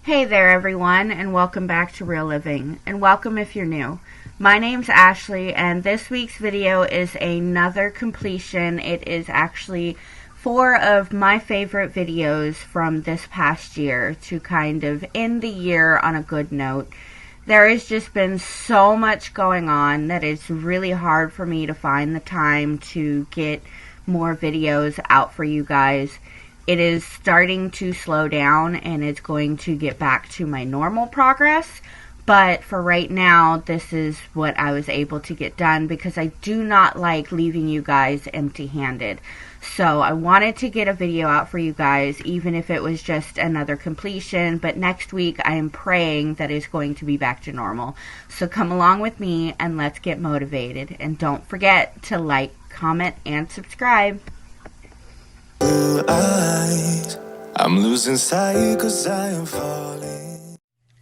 Hey there, everyone, and welcome back to Real Living, and welcome if you're new. My name's Ashley, and this week's video is another completion. It is actually 4 of my favorite videos from this past year to kind of end the year on a good note. There has just been so much going on that it's really hard for me to find the time to get more videos out for you guys. It is starting to slow down and it's going to get back to my normal progress. But for right now, this is what I was able to get done because I do not like leaving you guys empty-handed. So I wanted to get a video out for you guys, even if it was just another completion. But next week, I am praying that it's going to be back to normal. So come along with me and let's get motivated. And don't forget to like, comment, and subscribe. Blue eyes, I'm losing sight 'cause I am falling.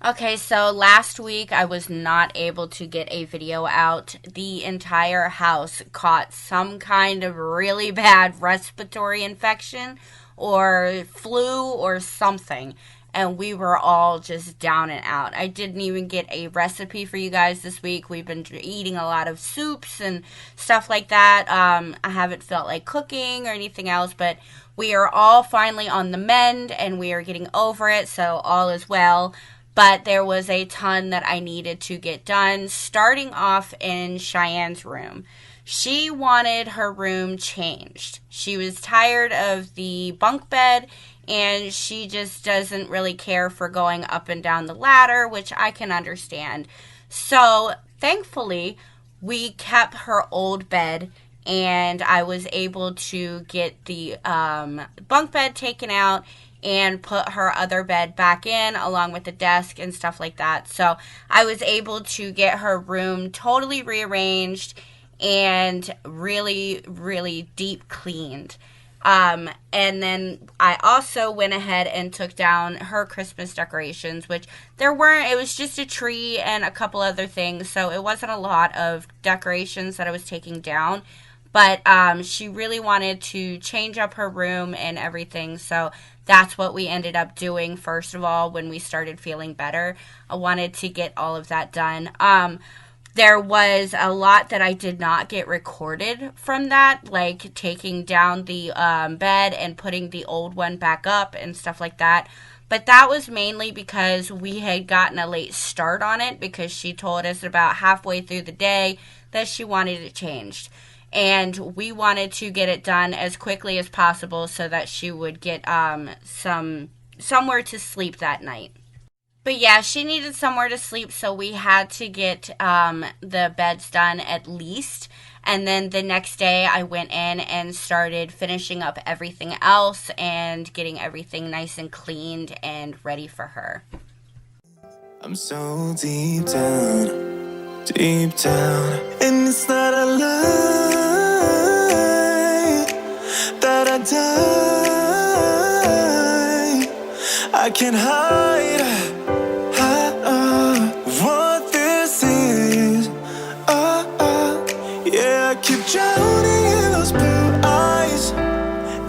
Okay, so last week I was not able to get a video out. The entire house caught some kind of really bad respiratory infection or flu or something, and we were all just down and out. I didn't even get a recipe for you guys this week. We've been eating a lot of soups and stuff like that. I haven't felt like cooking or anything else, but we are all finally on the mend and we are getting over it, so all is well. But there was a ton that I needed to get done, starting off in Cheyenne's room. She wanted her room changed. She was tired of the bunk bed, and she just doesn't really care for going up and down the ladder, which I can understand. So, thankfully, we kept her old bed, and I was able to get the bunk bed taken out and put her other bed back in along with the desk and stuff like that. So I was able to get her room totally rearranged and really, really deep cleaned. And then I also went ahead and took down her Christmas decorations, which it was just a tree and a couple other things. So it wasn't a lot of decorations that I was taking down. But she really wanted to change up her room and everything, so that's what we ended up doing first of all when we started feeling better. I wanted to get all of that done. There was a lot that I did not get recorded from that, like taking down the bed and putting the old one back up and stuff like that. But that was mainly because we had gotten a late start on it because she told us about halfway through the day that she wanted it changed. And we wanted to get it done as quickly as possible so that she would get somewhere to sleep that night. But yeah, she needed somewhere to sleep, so we had to get the beds done at least. And then the next day I went in and started finishing up everything else and getting everything nice and cleaned and ready for her. I'm so deep down, and it's not a lie that I die. I can't hide what this is. Yeah, I keep drowning in those blue eyes,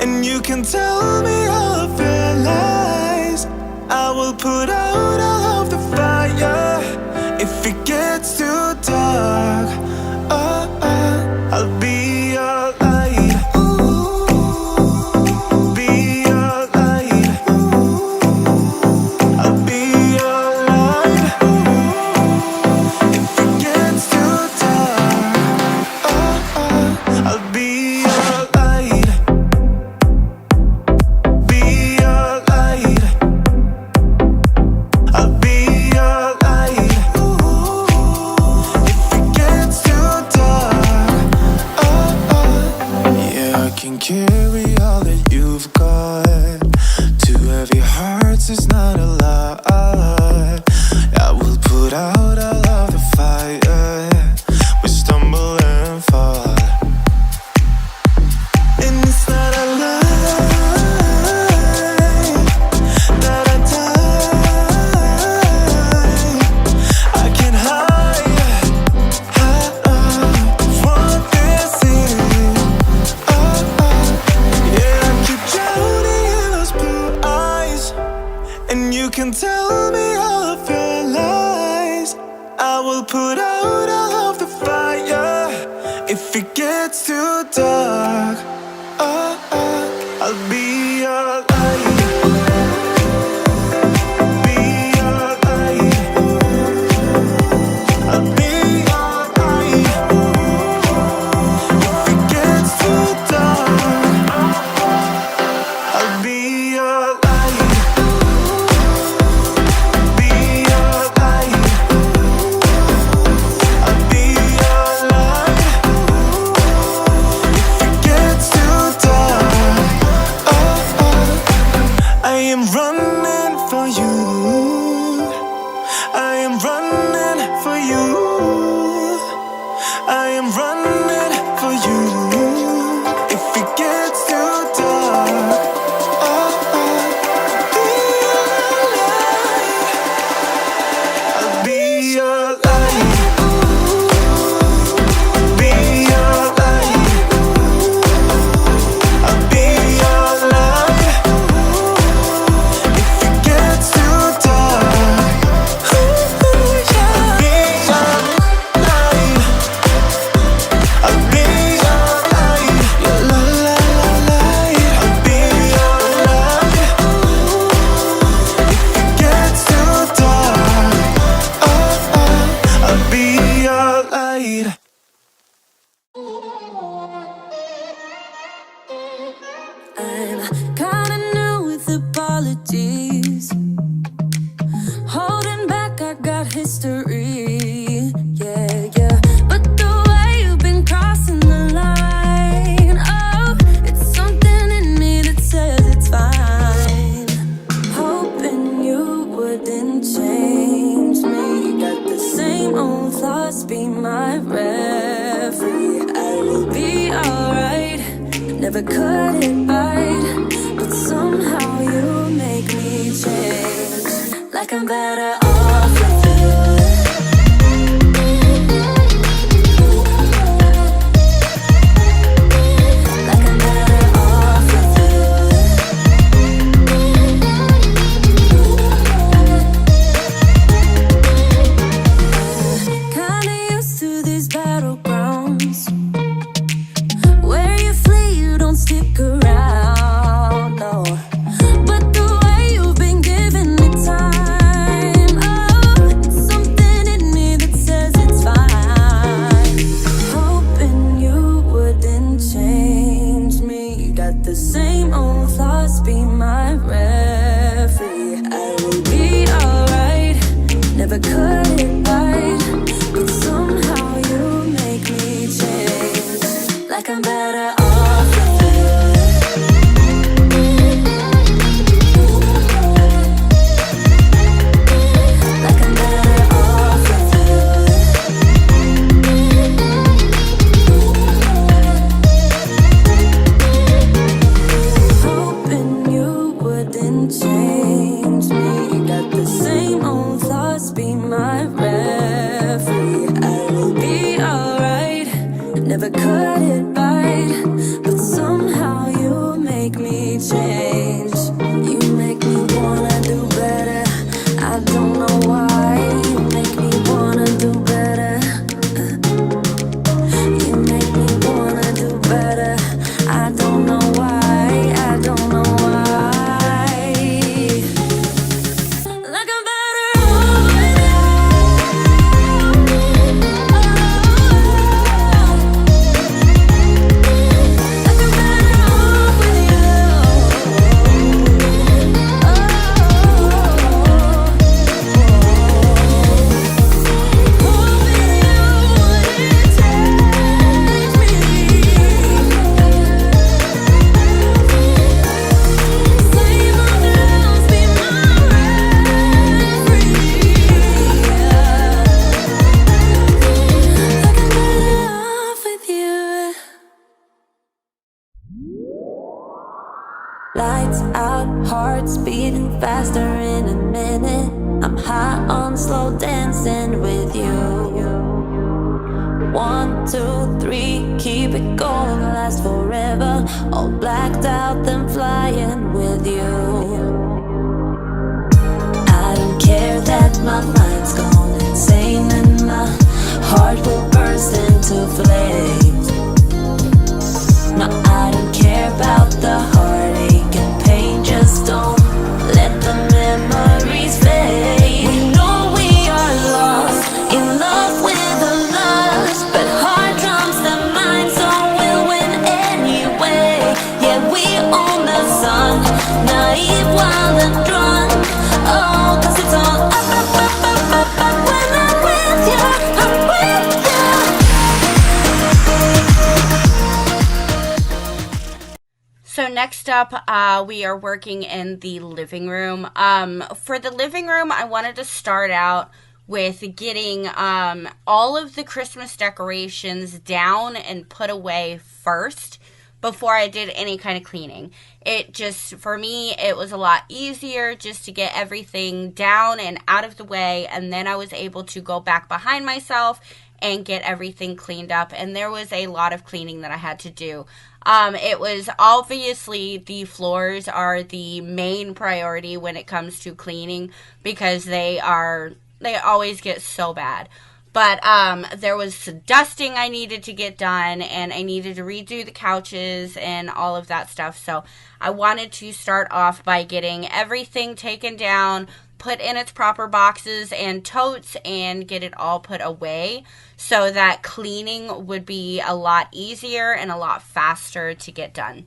and you can tell me all of your lies. I will put out all of the fire if it gets too dark. I'll be your light. Be your light. I'll be your light. If it gets too dark, I'll be your light. Be your light. I'll be your light. If it gets too dark, yeah, I can carry all that you've got. 2 heavy hearts is not a lot. I will put out all of the fire. We stumble and fall, and it's not a lie that I die. I can't hide what this is. Yeah, I keep drowning in those blue eyes, and you can tell gets too dark, I'll be your light. Be your light. I'll be your light. If it gets too dark, I'll be your light. Be your light. I'll be your light. If it gets too dark, I am running for you. I am running for you. I am running for you. If it gets too dark, I'll be your light. Be your light. I'll be your light. If it gets too dark, I'll be your light. I'll be your light. Your light. I'll be your light. If it gets too dark, I'll be your light. I'm kinda new with apologies. Holding back, I got history. Yeah. But the way you've been crossing the line, oh, it's something in me that says it's fine. Hoping you wouldn't change me. Got the same old thoughts, be my referee. I will be alright. Never cut it right, but somehow you make me change. Like I'm better off with you. Like I'm better off with you. Kinda used to these battlegrounds where you flee, you don't stick around, no. But the way you've been giving me time, oh, it's something in me that says it's fine. Hoping you wouldn't change me. Got the same old thoughts, be my referee. I will be alright. Never cut it right, but somehow you make me change. Like I'm better off with you. Like I'm better off with you. Hoping you wouldn't change me. Got the same old thoughts, be my referee. I will be alright. Never cut it right, but somehow you make me change. You make me wanna do better. I don't know why. You make me wanna do better. You make me wanna do better. I don't know why. I don't know why. Like I'm better off with you. Like I'm better off with you. Lights out, heart's beating faster in a minute. I'm high on slow dancing with you. 1, 2, 3, keep it going, last forever. All blacked out, then flying with you. I don't care that my mind's gone insane and my heart will burst into flames. next up, we are working in the living room. For the living room, I wanted to start out with getting all of the Christmas decorations down and put away first before I did any kind of cleaning. It just, for me, it was a lot easier just to get everything down and out of the way, and then I was able to go back behind myself and get everything cleaned up. And there was a lot of cleaning that I had to do. It was obviously the floors are the main priority when it comes to cleaning because they always get so bad. But there was dusting I needed to get done, and I needed to redo the couches and all of that stuff. So I wanted to start off by getting everything taken down, put in its proper boxes and totes, and get it all put away so that cleaning would be a lot easier and a lot faster to get done.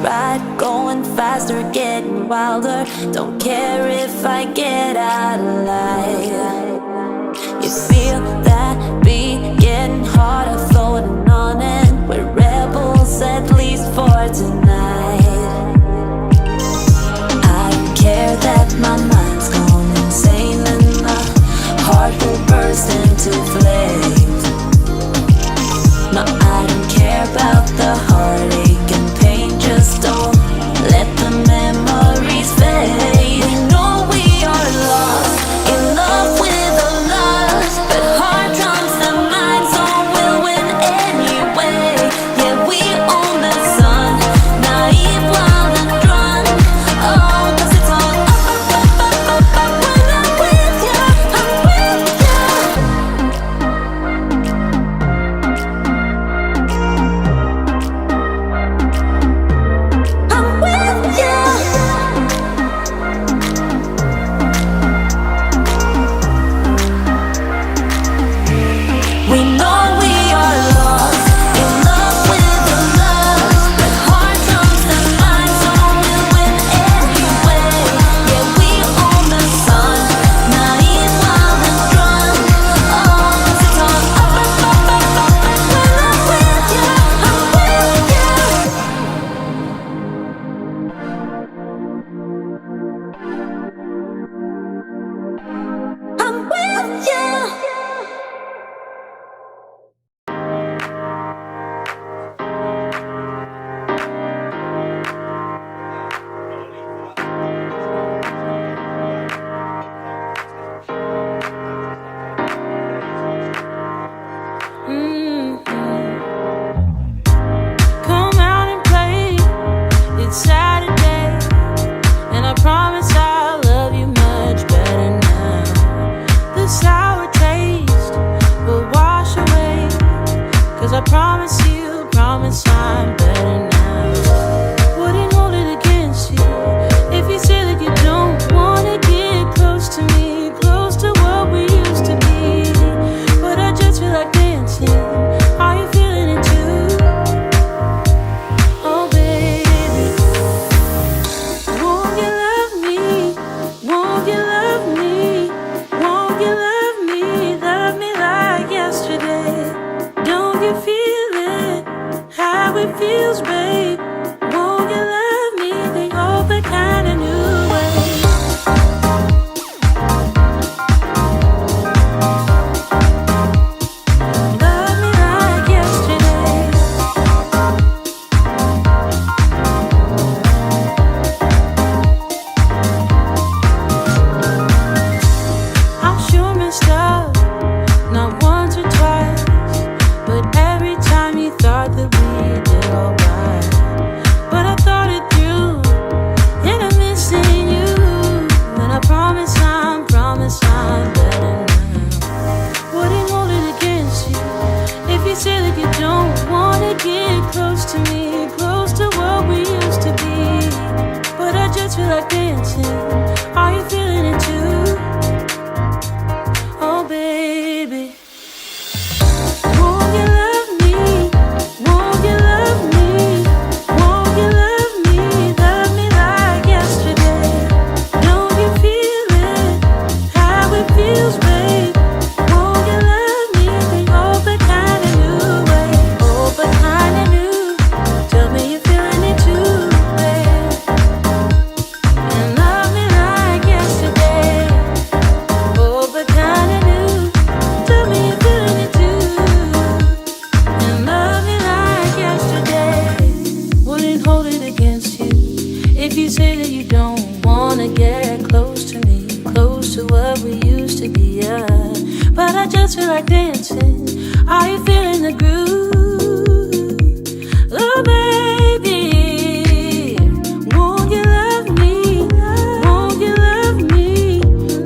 Ride, going faster, getting wilder. Don't care if I get out of line. You feel that beat getting harder, floating on, and we're rebels at least for tonight. I don't care that my mind's gone insane and my heart will burst into flames. No, I don't care about the heartache and pain. Just don't let the memories fade. We know we are lost, in love with a loss, but heart drums the mind, so we'll win anyway. Yeah, we own the sun, naive, wild and drunk. Oh, 'cause it's all up when I'm with you, I'm with say that you don't wanna get close to me, close to what we used to be, yeah. But I just feel like dancing. Are you feeling the groove? Oh baby, won't you love me? Won't you love me?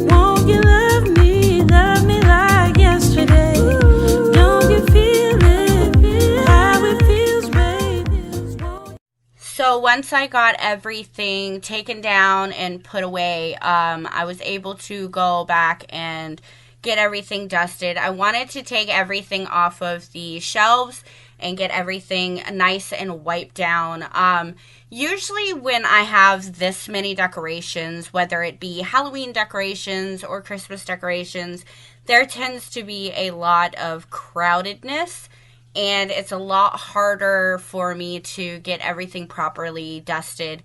Won't you love me? Love me like yesterday. Don't you feel it? How it feels, baby. So once I got everything taken down and put away, I was able to go back and get everything dusted. I wanted to take everything off of the shelves and get everything nice and wiped down. Usually when I have this many decorations, whether it be Halloween decorations or Christmas decorations, there tends to be a lot of crowdedness, and it's a lot harder for me to get everything properly dusted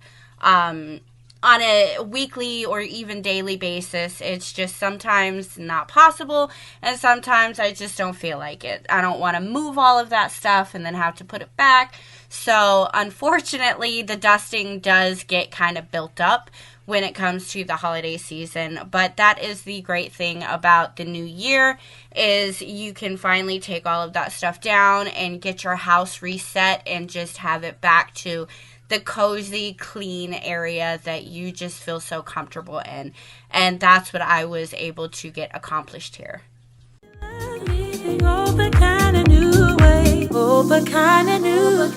on a weekly or even daily basis. It's just sometimes not possible, and sometimes I just don't feel like it. I don't want to move all of that stuff and then have to put it back. So unfortunately, the dusting does get kind of built up when it comes to the holiday season. But that is the great thing about the new year, is you can finally take all of that stuff down and get your house reset and just have it back to the cozy, clean area that you just feel so comfortable in. And that's what I was able to get accomplished here. Oh, but kinda new way. Oh, but kinda new.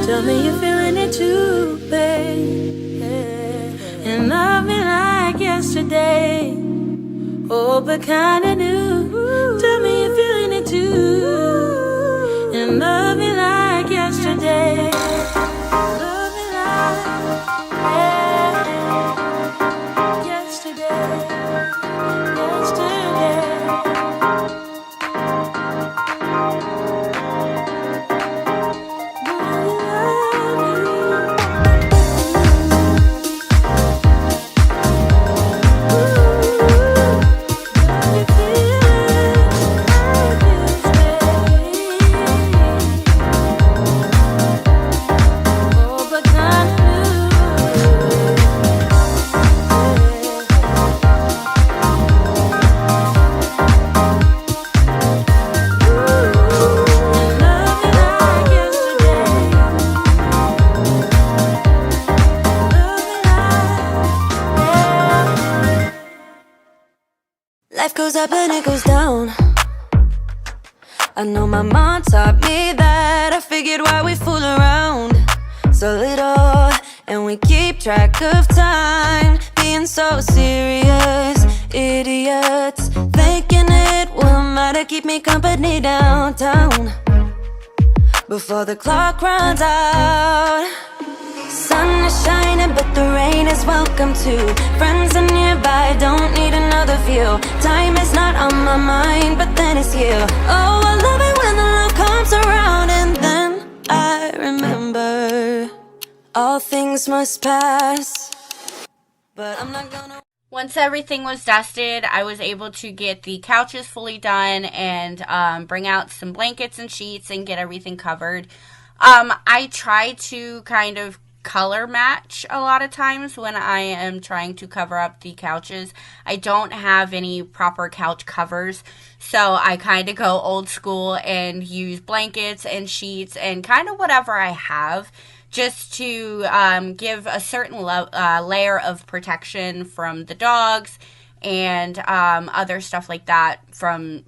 Tell me you're feeling it too, babe. And love me like yesterday. Oh, but kinda new. Tell me you're feeling it too. And love me like yesterday. Love me like yesterday. Yesterday. Life goes up and it goes down. I know my mom taught me that. I figured why we fool around so little, and we keep track of time, being so serious. Idiots thinking it will matter, keep me company downtown before the clock runs out. Sun is shining, but the rain is welcome too. Friends are nearby, don't need another view. Time is not on my mind, but then it's you. Oh, I love it when the love comes around, and then I remember all things must pass, but I'm not gonna. Once everything was dusted, I was able to get the couches fully done and bring out some blankets and sheets and get everything covered. I try to kind of color match a lot of times when I am trying to cover up the couches. I don't have any proper couch covers, so I kind of go old school and use blankets and sheets and kind of whatever I have, just to give a certain layer of protection from the dogs and other stuff like that from,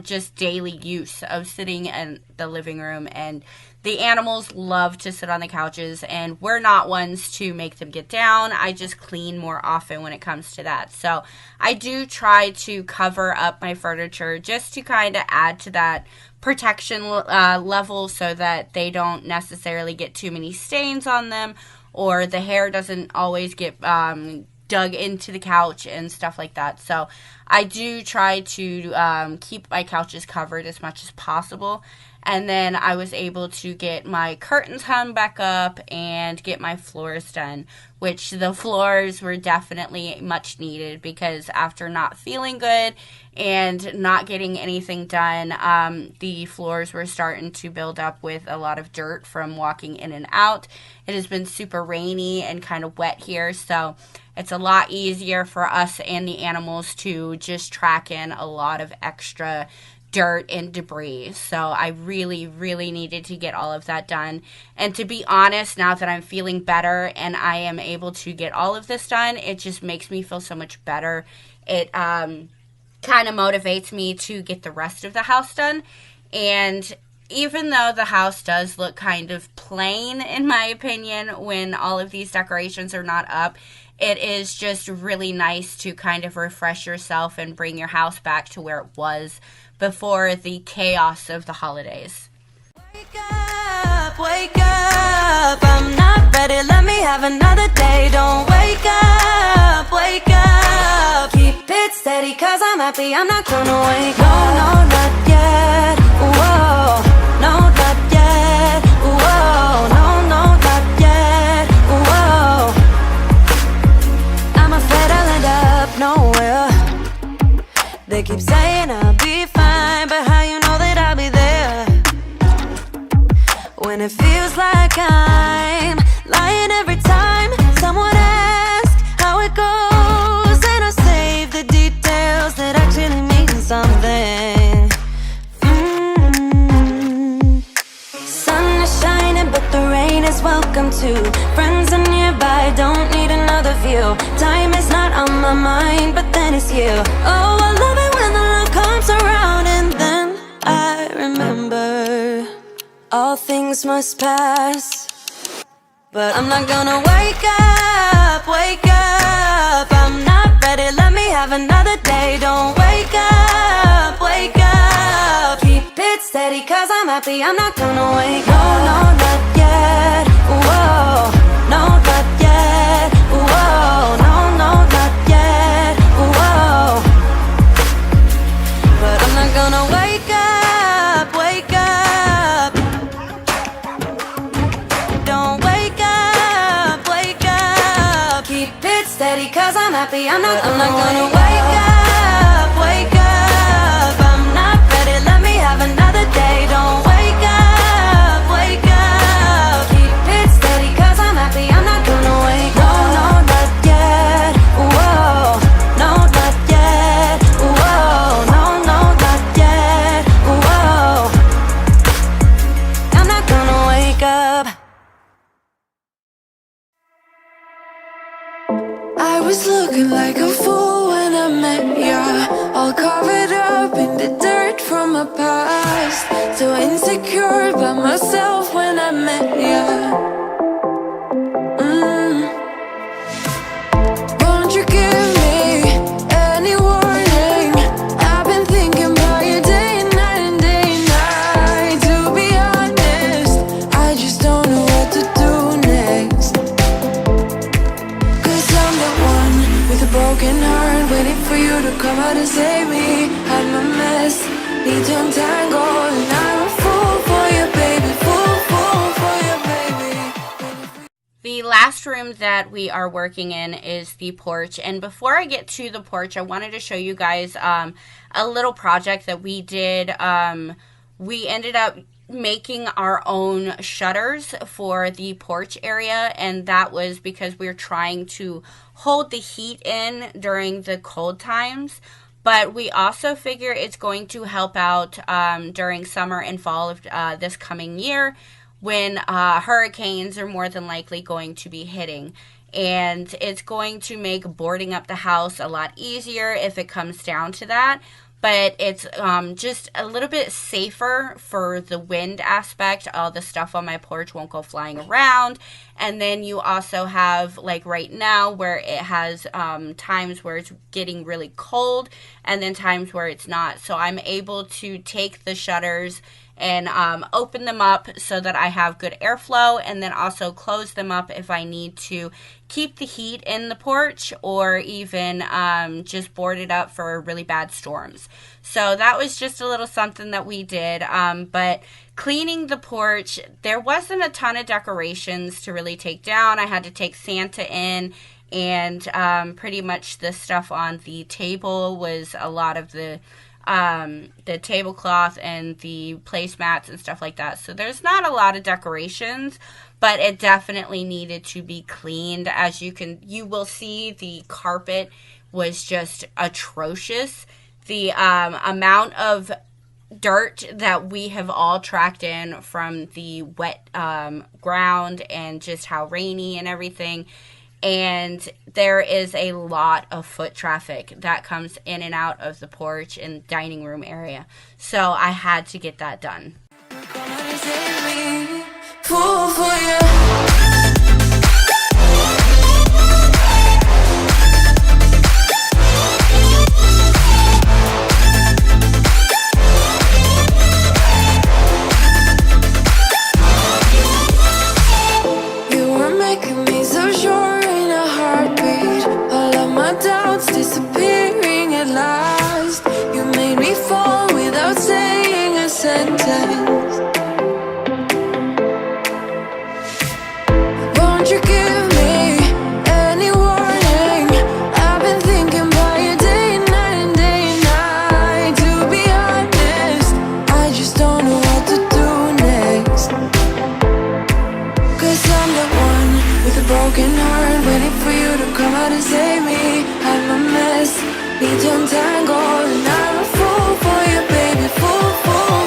just daily use of sitting in the living room. And the animals love to sit on the couches, and we're not ones to make them get down. I just clean more often when it comes to that. So I do try to cover up my furniture just to kind of add to that protection level, so that they don't necessarily get too many stains on them, or the hair doesn't always get dug into the couch and stuff like that. So I do try to keep my couches covered as much as possible. And then I was able to get my curtains hung back up and get my floors done, which the floors were definitely much needed because after not feeling good and not getting anything done, the floors were starting to build up with a lot of dirt from walking in and out. It has been super rainy and kind of wet here, so it's a lot easier for us and the animals to just track in a lot of extra dirt and debris. So I really, really needed to get all of that done. And to be honest, now that I'm feeling better and I am able to get all of this done, it just makes me feel so much better. It kind of motivates me to get the rest of the house done. And even though the house does look kind of plain, in my opinion, when all of these decorations are not up, it is just really nice to kind of refresh yourself and bring your house back to where it was before the chaos of the holidays. Wake up, I'm not ready, let me have another day. Don't wake up, keep it steady, cause I'm happy, I'm not gonna wake up. No, not yet, whoa, no, not yet, whoa, no, not yet, whoa. I'm afraid I'll end up nowhere. They keep saying I'll be fine, but how you know that I'll be there? When it feels like I'm lying every time someone asks how it goes, and I save the details that actually mean something. Sun is shining, but the rain is welcome too. Friends are nearby, don't need another view. Time is not on my mind, but then it's you. Oh, I love it when the love comes around, and then I remember all things must pass. But I'm not gonna wake up, I'm not ready, let me have another day. Don't wake up, keep it steady, cause I'm happy, I'm not gonna wake up. No, not yet, whoa, no, not yet, whoa, no, not yet, whoa. But I'm not gonna wake up. Don't wake up, keep it steady, cause I'm happy, I'm not gonna wake up, I'm not ready, let me have another day. Don't wake up, keep it steady, cause I'm happy, I'm not gonna wake up. No, not yet, whoa, no, not yet, whoa, no, not yet, whoa. I'm not gonna wake up. I was looking like a fool when I met ya, all covered up in the dirt from my past. So insecure by myself when I met ya. Won't you give me any warning? I've been thinking about you day and night. To be honest, I just don't know what to do next. Cause I'm the one with a broken heart, waiting for you to come out and save me. Had my mess, need to untangle, and I'm a fool for you, baby. Fool for you, baby. The last room that we are working in is the porch. And before I get to the porch, I wanted to show you guys a little project that we did. We ended up making our own shutters for the porch area, and that was because we were trying to hold the heat in during the cold times. But we also figure it's going to help out during summer and fall of this coming year, when hurricanes are more than likely going to be hitting. And it's going to make boarding up the house a lot easier if it comes down to that. But it's just a little bit safer for the wind aspect. All the stuff on my porch won't go flying around. And then you also have, like right now, where it has times where it's getting really cold and then times where it's not. So I'm able to take the shutters and open them up so that I have good airflow, and then also close them up if I need to keep the heat in the porch, or even just board it up for really bad storms. So that was just a little something that we did. But cleaning the porch, there wasn't a ton of decorations to really take down. I had to take Santa in, and pretty much the stuff on the table was a lot of the tablecloth and the placemats and stuff like that. So there's not a lot of decorations, but it definitely needed to be cleaned. As you will see, the carpet was just atrocious. The amount of dirt that we have all tracked in from the wet ground and just how rainy and everything. And there is a lot of foot traffic that comes in and out of the porch and dining room area. So I had to get that done. Disappearing at last. You made me fall without saying a sentence. Won't you give me any warning? I've been thinking about you day and night and day and night. To be honest, I just don't know what to do next. 'Cause I'm the one with a broken heart, waiting for you to come out and save me. I'm a mess, need to untangle, and I'm a fool for you, baby. Fool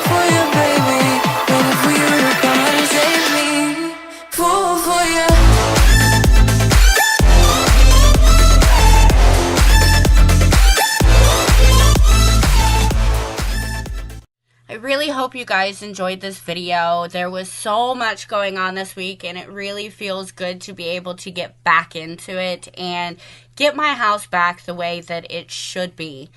for you, baby. Waiting for you to come out and save me. Fool for you. I really hope you guys enjoyed this video. There was so much going on this week, and it really feels good to be able to get back into it and get my house back the way that it should be.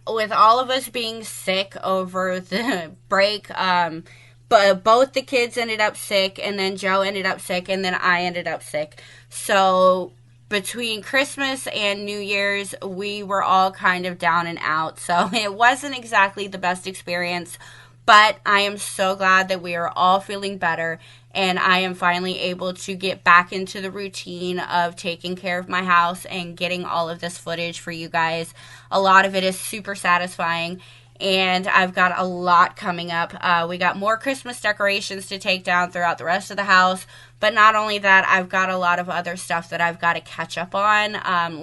With all of us being sick over the break, but both the kids ended up sick, and then Joe ended up sick, and then I ended up sick. So between Christmas and New Year's, we were all kind of down and out. So it wasn't exactly the best experience, but I am so glad that we are all feeling better, and I am finally able to get back into the routine of taking care of my house and getting all of this footage for you guys. A lot of it is super satisfying, and I've got a lot coming up. We got more Christmas decorations to take down throughout the rest of the house, but not only that, I've got a lot of other stuff that I've got to catch up on,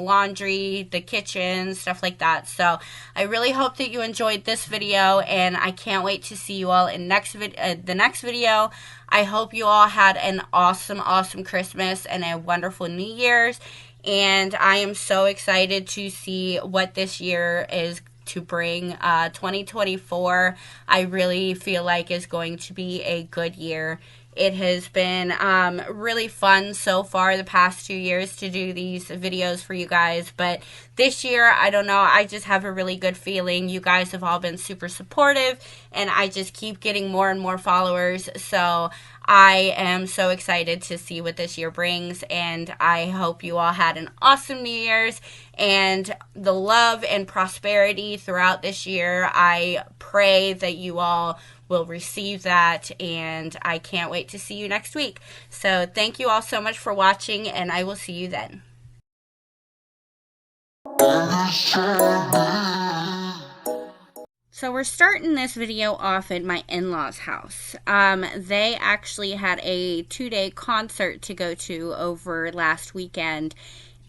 laundry, the kitchen, stuff like that. So I really hope that you enjoyed this video, and I can't wait to see you all in the next video. I hope you all had an awesome, awesome Christmas and a wonderful New Year's, and I am so excited to see what this year is to bring. 2024, I really feel like is going to be a good year. It has been really fun so far the past 2 years to do these videos for you guys, but this year, I don't know, I just have a really good feeling. You guys have all been super supportive, and I just keep getting more and more followers, so I am so excited to see what this year brings, and I hope you all had an awesome New Year's, and the love and prosperity throughout this year. I pray that you all will receive that, and I can't wait to see you next week. So thank you all so much for watching, and I will see you then. So we're starting this video off at my in-laws' house. They actually had a 2-day concert to go to over last weekend,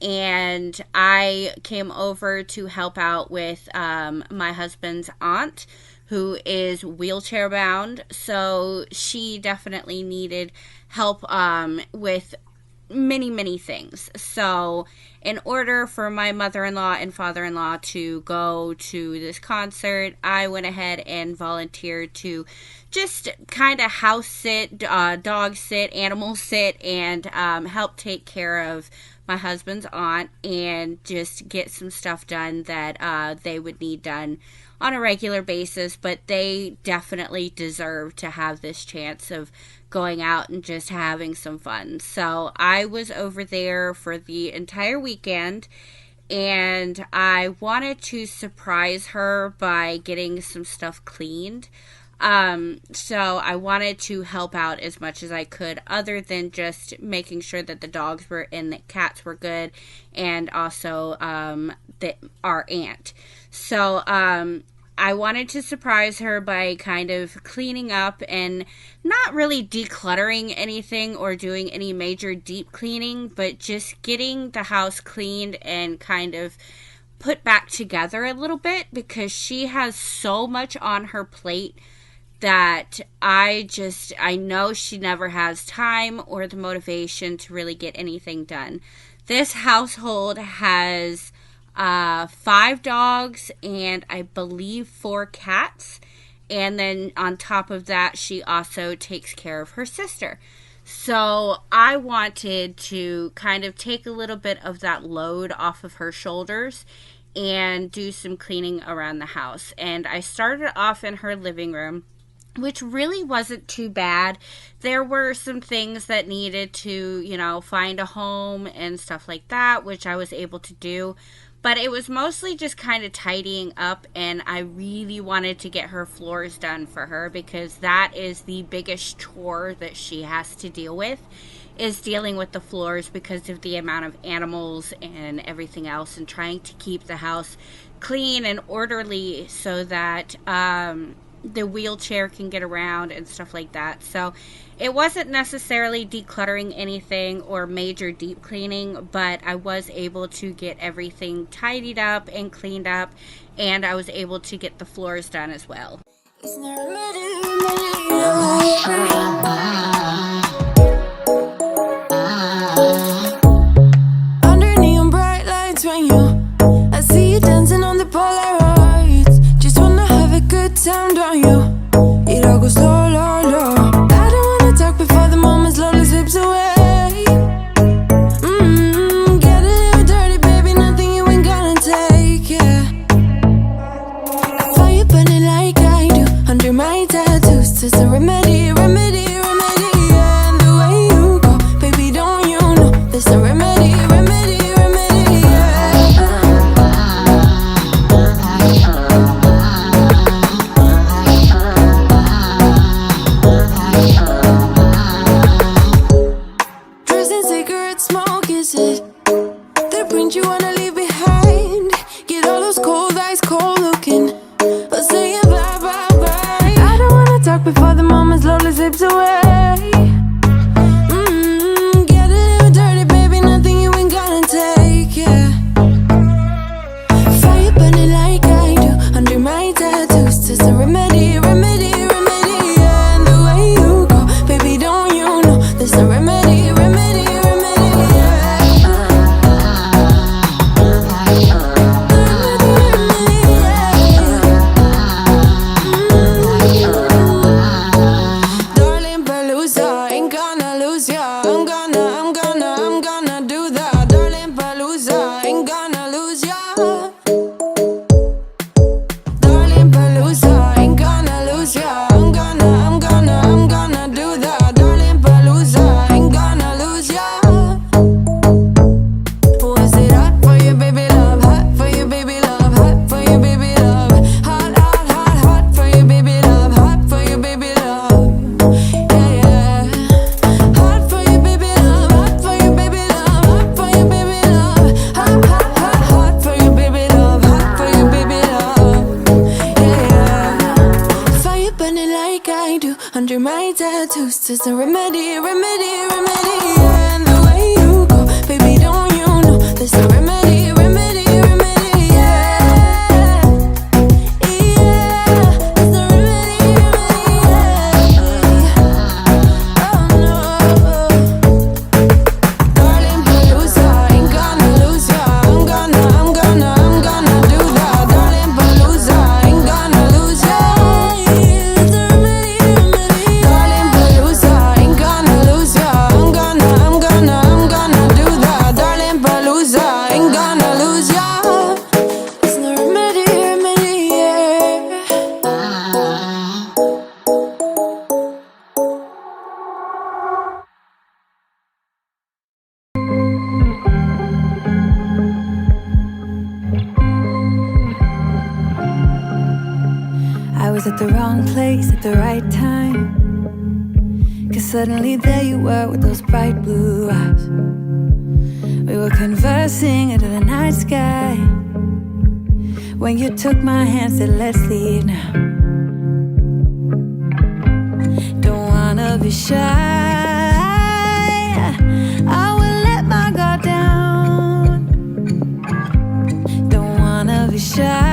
and I came over to help out with my husband's aunt, who is wheelchair bound. So she definitely needed help with many things. So in order for my mother-in-law and father-in-law to go to this concert, I went ahead and volunteered to just kind of house sit, dog sit, animal sit, and help take care of my husband's aunt, and just get some stuff done that they would need done on a regular basis. But they definitely deserve to have this chance of going out and just having some fun. So I was over there for the entire weekend, and I wanted to surprise her by getting some stuff cleaned. So I wanted to help out as much as I could, other than just making sure that the dogs were and the cats were good, and also our aunt. So I wanted to surprise her by kind of cleaning up and not really decluttering anything or doing any major deep cleaning, but just getting the house cleaned and kind of put back together a little bit, because she has so much on her plate that I know she never has time or the motivation to really get anything done. This household has 5 dogs and I believe 4 cats. And then on top of that, she also takes care of her sister. So I wanted to kind of take a little bit of that load off of her shoulders and do some cleaning around the house. And I started off in her living room, which really wasn't too bad. There were some things that needed to, find a home and stuff like that, which I was able to do. But it was mostly just kind of tidying up, and I really wanted to get her floors done for her, because that is the biggest chore that she has to deal with, is dealing with the floors because of the amount of animals and everything else, and trying to keep the house clean and orderly so that the wheelchair can get around and stuff like that. So it wasn't necessarily decluttering anything or major deep cleaning, but I was able to get everything tidied up and cleaned up, and I was able to get the floors done as well. Under neon bright lights when I see you dancing on the Polaroids. Just wanna have a good time, don't you? It all goes low, low, low. I don't wanna talk before the moment slowly slips away. Get a little dirty, baby, nothing you ain't gonna take, yeah. Fire burning like I do under my tattoos. It's a remedy, remedy, remedy, yeah. And the way you go, baby, don't you know there's a remedy, remedy, remedy, yeah. Drugs and cigarette smoke, is it the print you wanna leave behind? Get all those cold eyes cold looking, but say it bye, bye, bye. I don't wanna talk before the moment slowly slips away. Get a little dirty, baby, nothing you ain't gonna take, yeah. Fire burning like I do under my tattoos. It's a remedy, remedy, remedy, yeah. And the way you go, baby, don't you know there's a remedy, remedy, remedy, yeah. Darling Palooza, ain't gonna lose ya. I'm gonna do that. Darling Palooza, ain't gonna lose ya. Darling Palooza, ain't gonna lose ya. I'm gonna do that. Darling Palooza, ain't gonna lose ya. Was it hot for you, baby love? Hot for you, baby love. Hot for you, baby love. Hot, hot, hot, hot for you, baby love. Hot for you, baby love. Yeah, yeah. Hot for you, baby love. Hot for you, baby love. Hot for you, baby love. Hot, hot, hot, hot for you, baby love. Hot for you, baby love. Yeah, yeah. Fire burning like I do under my tattoos. There's a remedy, remedy, remedy, yeah. And the way you go, baby, don't you know there's a remedy, remedy, remedy, yeah. Yeah, there's a remedy, remedy, yeah. Oh no. Darling Palooza, ain't gonna lose ya. I'm gonna do that. Darling Palooza, ain't gonna lose ya. There's a remedy, remedy, yeah. Darling Palooza, ain't gonna lose ya. I'm gonna at the wrong place at the right time. 'Cause suddenly there you were with those bright blue eyes. We were conversing under the night sky when you took my hand, said let's leave now. Don't wanna be shy, I will let my guard down. Don't wanna be shy,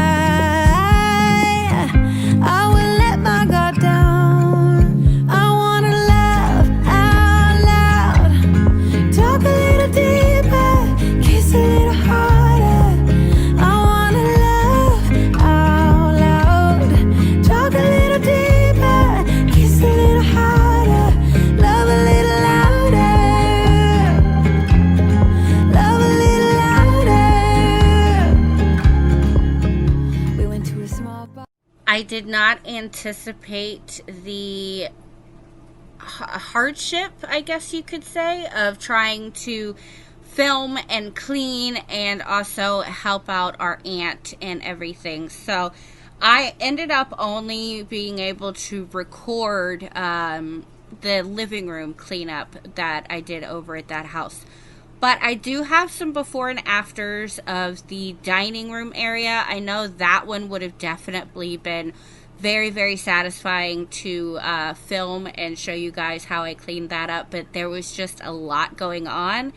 I will let my guard down. I wanna laugh out loud, talk a little deeper, kiss a little harder. I wanna laugh out loud, talk a little deeper, kiss a little harder, love a little louder, love a little louder. We went to a small bar. I did not anticipate the hardship, I guess you could say, of trying to film and clean and also help out our aunt and everything. So I ended up only being able to record the living room cleanup that I did over at that house. But I do have some before and afters of the dining room area. I know that one would have definitely been very, very satisfying to film and show you guys how I cleaned that up. But there was just a lot going on,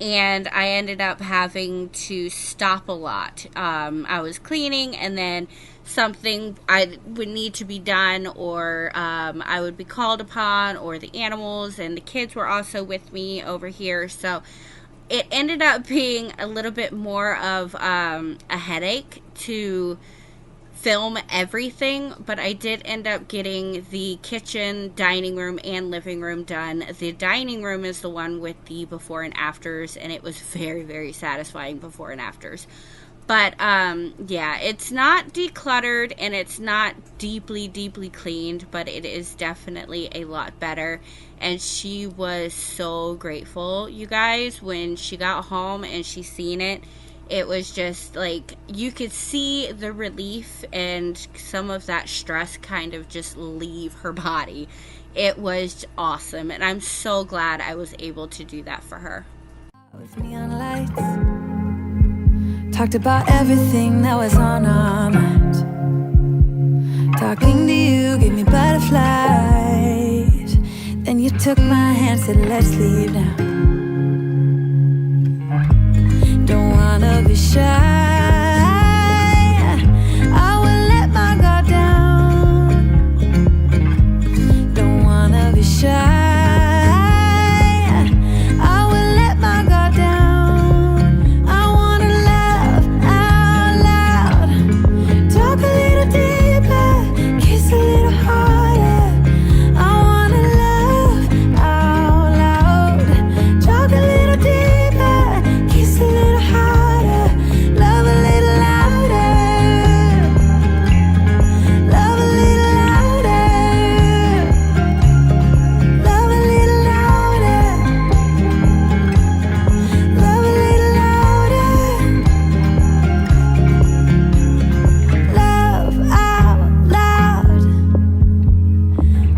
and I ended up having to stop a lot. I was cleaning, and then something I would need to be done, or I would be called upon, or the animals and the kids were also with me over here. So it ended up being a little bit more of a headache to film everything, but I did end up getting the kitchen, dining room, and living room done. The dining room is the one with the before and afters, and it was very, very satisfying before and afters. But yeah, it's not decluttered and it's not deeply, deeply cleaned, but it is definitely a lot better. And she was so grateful, you guys, when she got home and she seen it. It was just like, you could see the relief and some of that stress kind of just leave her body. It was awesome, and I'm so glad I was able to do that for her. With neon lights, talked about everything that was on our mind. Talking to you gave me butterflies. Then you took my hand, said let's leave now. Don't wanna be shy, I will let my guard down. Don't wanna be shy, I will let my guard down. I wanna laugh out loud, talk a little deeper, kiss a little harder. I wanna laugh out loud, talk a little deeper, kiss a little harder, love a little louder, love a little louder, love a little louder, love a little louder, love out loud,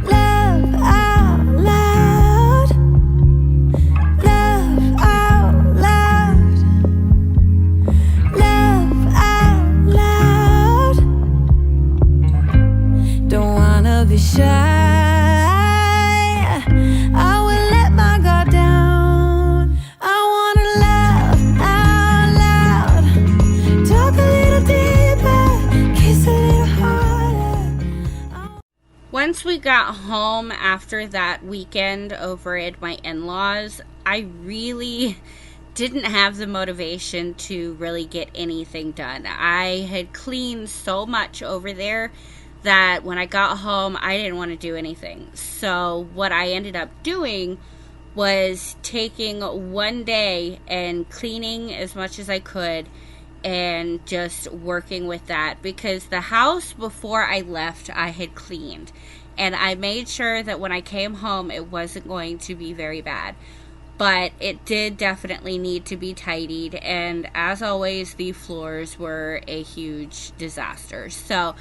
love out loud, love out loud, love out loud. Don't wanna be shy, I will let my guard down. I wanna laugh out loud, talk a little deeper, kiss a little harder. Once we got home after that weekend over at my in-laws, I really didn't have the motivation to really get anything done. I had cleaned so much over there that when I got home, I didn't want to do anything. So what I ended up doing was taking one day and cleaning as much as I could and just working with that, because the house before I left I had cleaned, and I made sure that when I came home it wasn't going to be very bad. But it did definitely need to be tidied, and as always the floors were a huge disaster. So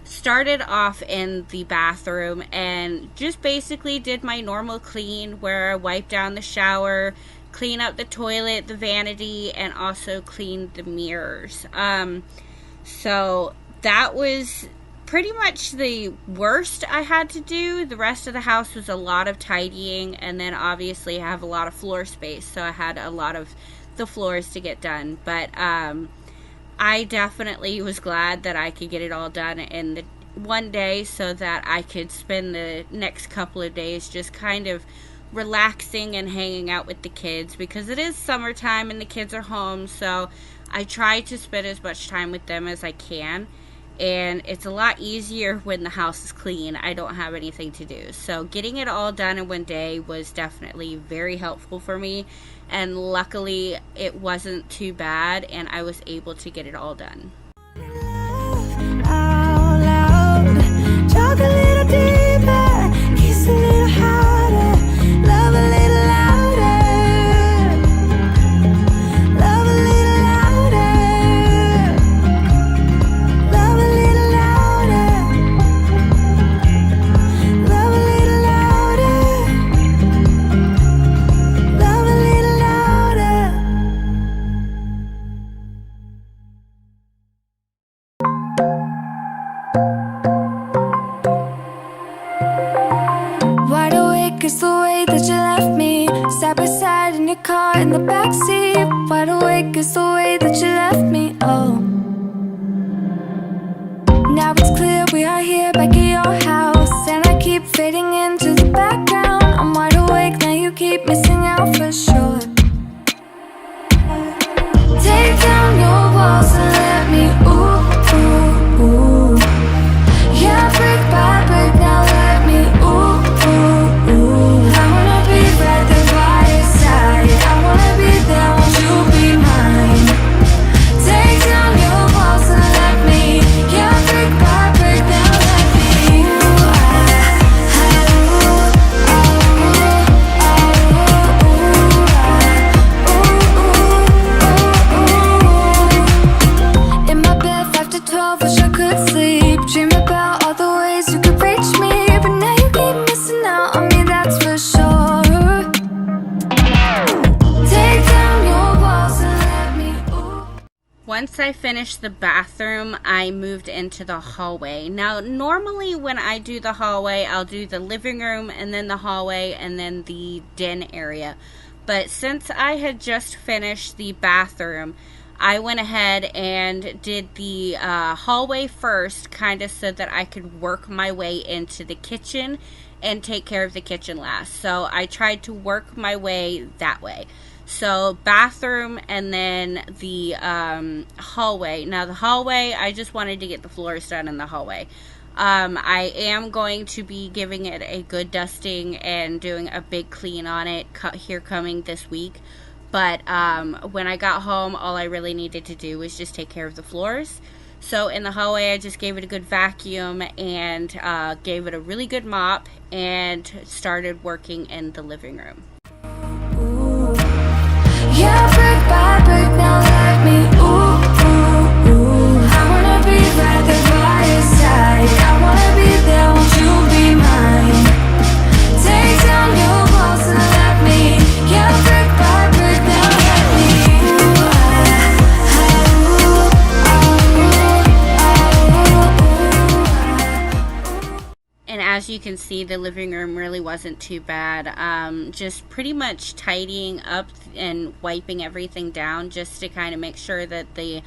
started off in the bathroom and just basically did my normal clean where I wiped down the shower, clean up the toilet, the vanity, and also cleaned the mirrors. So that was pretty much the worst I had to do. The rest of the house was a lot of tidying, and then obviously I have a lot of floor space, so I had a lot of the floors to get done. But I definitely was glad that I could get it all done in the one day so that I could spend the next couple of days just kind of relaxing and hanging out with the kids, because it is summertime and the kids are home, so I try to spend as much time with them as I can. And it's a lot easier when the house is clean. I don't have anything to do. So getting it all done in one day was definitely very helpful for me. And luckily, it wasn't too bad, and I was able to get it all done. Out loud, talk a little deeper, kiss a little harder, love a little louder, love a little louder, love a little louder, love a little louder, love a little louder. Wide awake is the way that you left me, side by side in your car in the backseat. Wide awake is the way that you left me, oh. Now it's clear we are here back at your house, and I keep fading into the background. I'm wide awake, now you keep missing out for sure. Take down your walls and let me, ooh, ooh, ooh. Yeah, brick by brick, now let me, ooh, ooh, ooh. I wanna be right there by your side, I wanna be there, won't you be mine? Take down your walls and let me, yeah, brick by brick, now let me, ooh, in my bed 5 to 12, wish I could sleep. Dream about all the ways you could reach me, but now you keep missing out on me, that's for sure. Take down your walls and let me, ooh. Once I finished the bathroom, I moved into the hallway. Now, normally when I do the hallway, I'll do the living room and then the hallway and then the den area. But since I had just finished the bathroom, I went ahead and did the hallway first, kind of so that I could work my way into the kitchen and take care of the kitchen last. So I tried to work my way that way. So bathroom and then the hallway. Now the hallway, I just wanted to get the floors done in the hallway. I am going to be giving it a good dusting and doing a big clean on it here coming this week. But when I got home, all I really needed to do was just take care of the floors. So in the hallway, I just gave it a good vacuum and gave it a really good mop and started working in the living room. Yeah, brick by brick, now let me, ooh, ooh, ooh. I wanna be right there by your side, I wanna be there, won't you be mine? Take down your walls and let me, yeah, brick by brick, now let me, And as you can see, the living room really wasn't too bad. Just pretty much tidying up and wiping everything down just to kind of make sure that the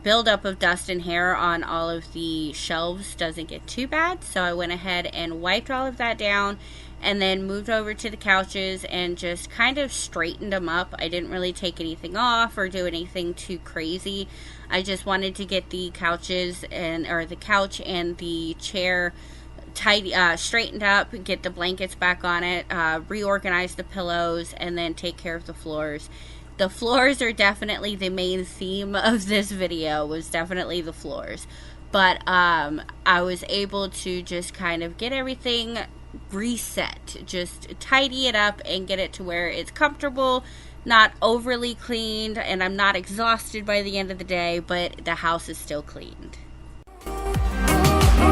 buildup of dust and hair on all of the shelves doesn't get too bad. So I went ahead and wiped all of that down and then moved over to the couches and just kind of straightened them up. I didn't really take anything off or do anything too crazy. I just wanted to get the couches or the couch and the chair straightened up, get the blankets back on it, reorganize the pillows, and then take care of the floors. The floors are definitely the main theme of this video, was definitely the floors. But I was able to just kind of get everything reset, just tidy it up and get it to where it's comfortable, not overly cleaned, and I'm not exhausted by the end of the day, but the house is still cleaned. ooh, ooh.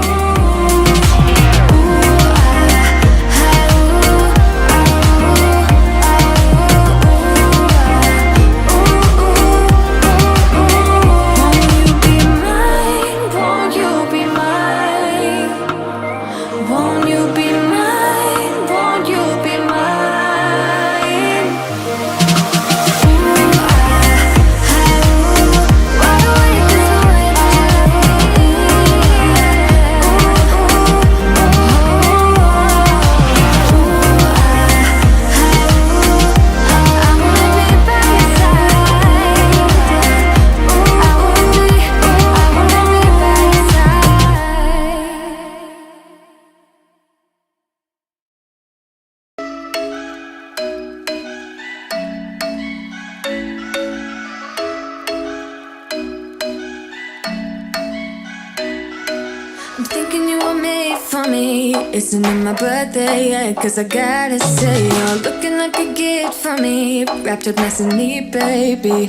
like you were made for me. Isn't it my birthday yet? Cause I gotta say, you're looking like a gift for me. Wrapped up nice and neat, baby.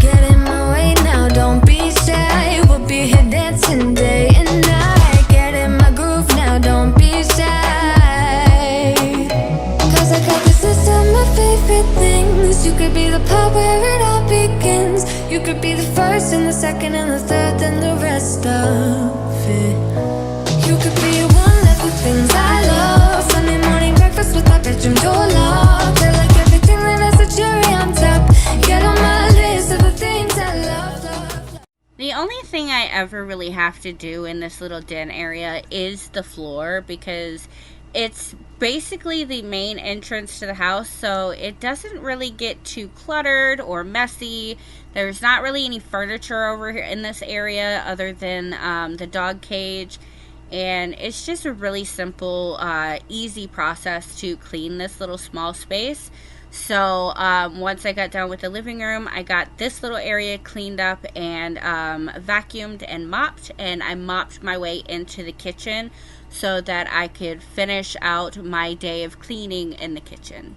Get in my way now, don't be shy. We'll be here dancing day and night. Get in my groove now, don't be shy. Cause I got this list of my favorite things. You could be the part where it all begins. You could be the first and the second and the third and the rest of it. You could be one of the things I love. Sunday morning breakfast with my bedroom door locked. I like everything that has a cherry on top. Get on my list of the things I love, love. The only thing I ever really have to do in this little den area is the floor, because it's basically the main entrance to the house, so it doesn't really get too cluttered or messy. There's not really any furniture over here in this area other than the dog cage, and it's just a really simple, easy process to clean this little small space. So once I got done with the living room, I got this little area cleaned up and vacuumed and mopped, and I mopped my way into the kitchen so that I could finish out my day of cleaning in the kitchen.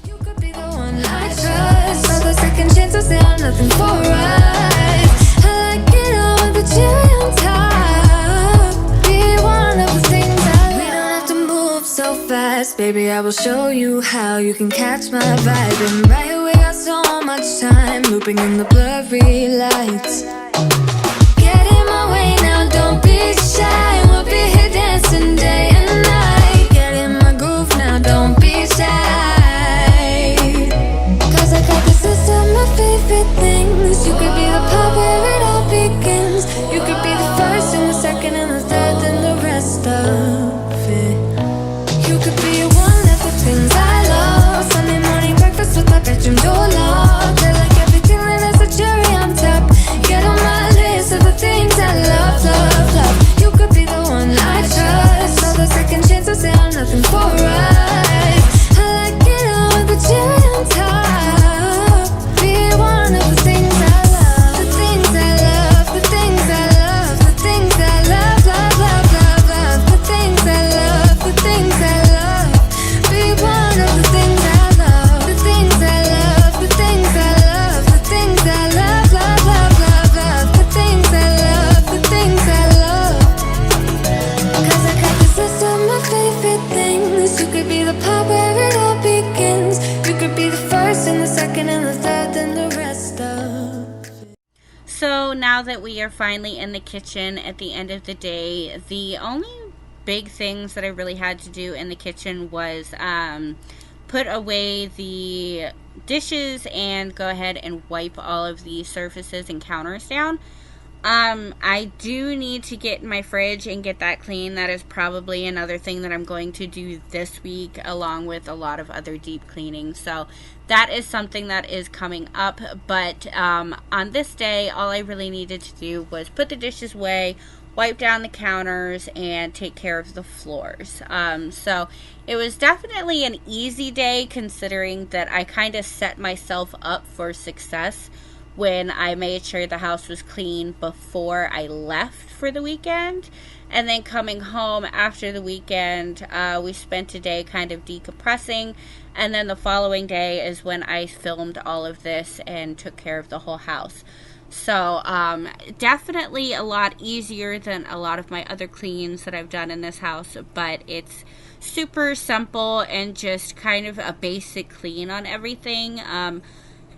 You could be the one I trust. All the second chances, they are nothing for us. I like it all with the cherry on top. Be one of the things I love. We don't have to move so fast, baby. I will show you how you can catch my vibe. And right away, got so much time looping in the blurry lights. Get in my way now, don't be shy. We'll be here dancing day and night. Get in my groove now, don't be shy. Cause I got this list of my favorite things. You could be the part where it all begins. You could be the first and the second and the third and the rest of it. You could be one of the things I love. Sunday morning breakfast with my bedroom door locked. I like everything that has a cherry on top. Get on my list of the things I love, love, love. You could be the one I trust. All the second chances, they are nothing for us. I like it all with the cherry on top. Be one of the things I love. The things I love, the things I love, the things I love, love, love, love, love. The things I love, the things I love. Be one of the things I love. The things I love, the things I love, the things I love, love, love, love, love. The things I love, the things I love. Cause I got this list of my favorite things. You could be the part where it all begins. You could be the first and the second and the third and the rest of. So now that we are finally in the kitchen at the end of the day, the only big things that I really had to do in the kitchen was put away the dishes and go ahead and wipe all of the surfaces and counters down. I do need to get in my fridge and get that clean. That is probably another thing that I'm going to do this week, along with a lot of other deep cleaning. So that is something that is coming up. But on this day, all I really needed to do was put the dishes away, wipe down the counters, and take care of the floors. So it was definitely an easy day, considering that I kind of set myself up for success when I made sure the house was clean before I left for the weekend. And then coming home after the weekend, we spent a day kind of decompressing, and then the following day is when I filmed all of this and took care of the whole house. So definitely a lot easier than a lot of my other cleans that I've done in this house, but it's super simple and just kind of a basic clean on everything.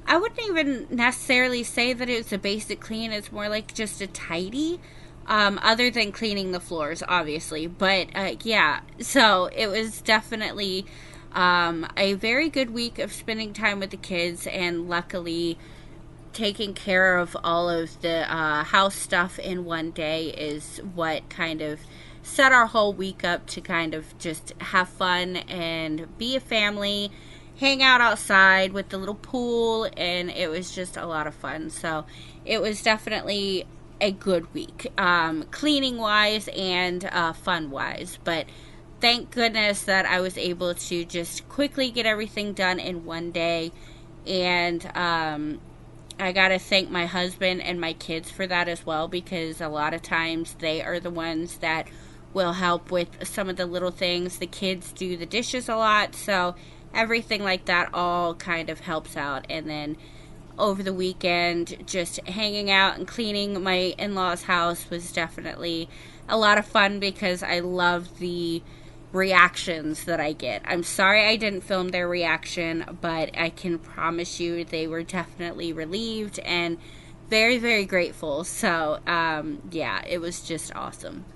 I wouldn't even necessarily say that it's a basic clean. It's more like just a tidy, other than cleaning the floors, obviously. But yeah, so it was definitely a very good week of spending time with the kids, and luckily taking care of all of the house stuff in one day is what kind of set our whole week up to kind of just have fun and be a family, hang out outside with the little pool, and it was just a lot of fun. So it was definitely a good week, cleaning wise and fun wise. But thank goodness that I was able to just quickly get everything done in one day, and I gotta thank my husband and my kids for that as well, because a lot of times they are the ones that will help with some of the little things. The kids do the dishes a lot, so everything like that all kind of helps out. And then over the weekend, just hanging out and cleaning my in-laws' house was definitely a lot of fun, because I love the reactions that I get. I'm sorry I didn't film their reaction, but I can promise you they were definitely relieved and very, very grateful. So, yeah, it was just awesome.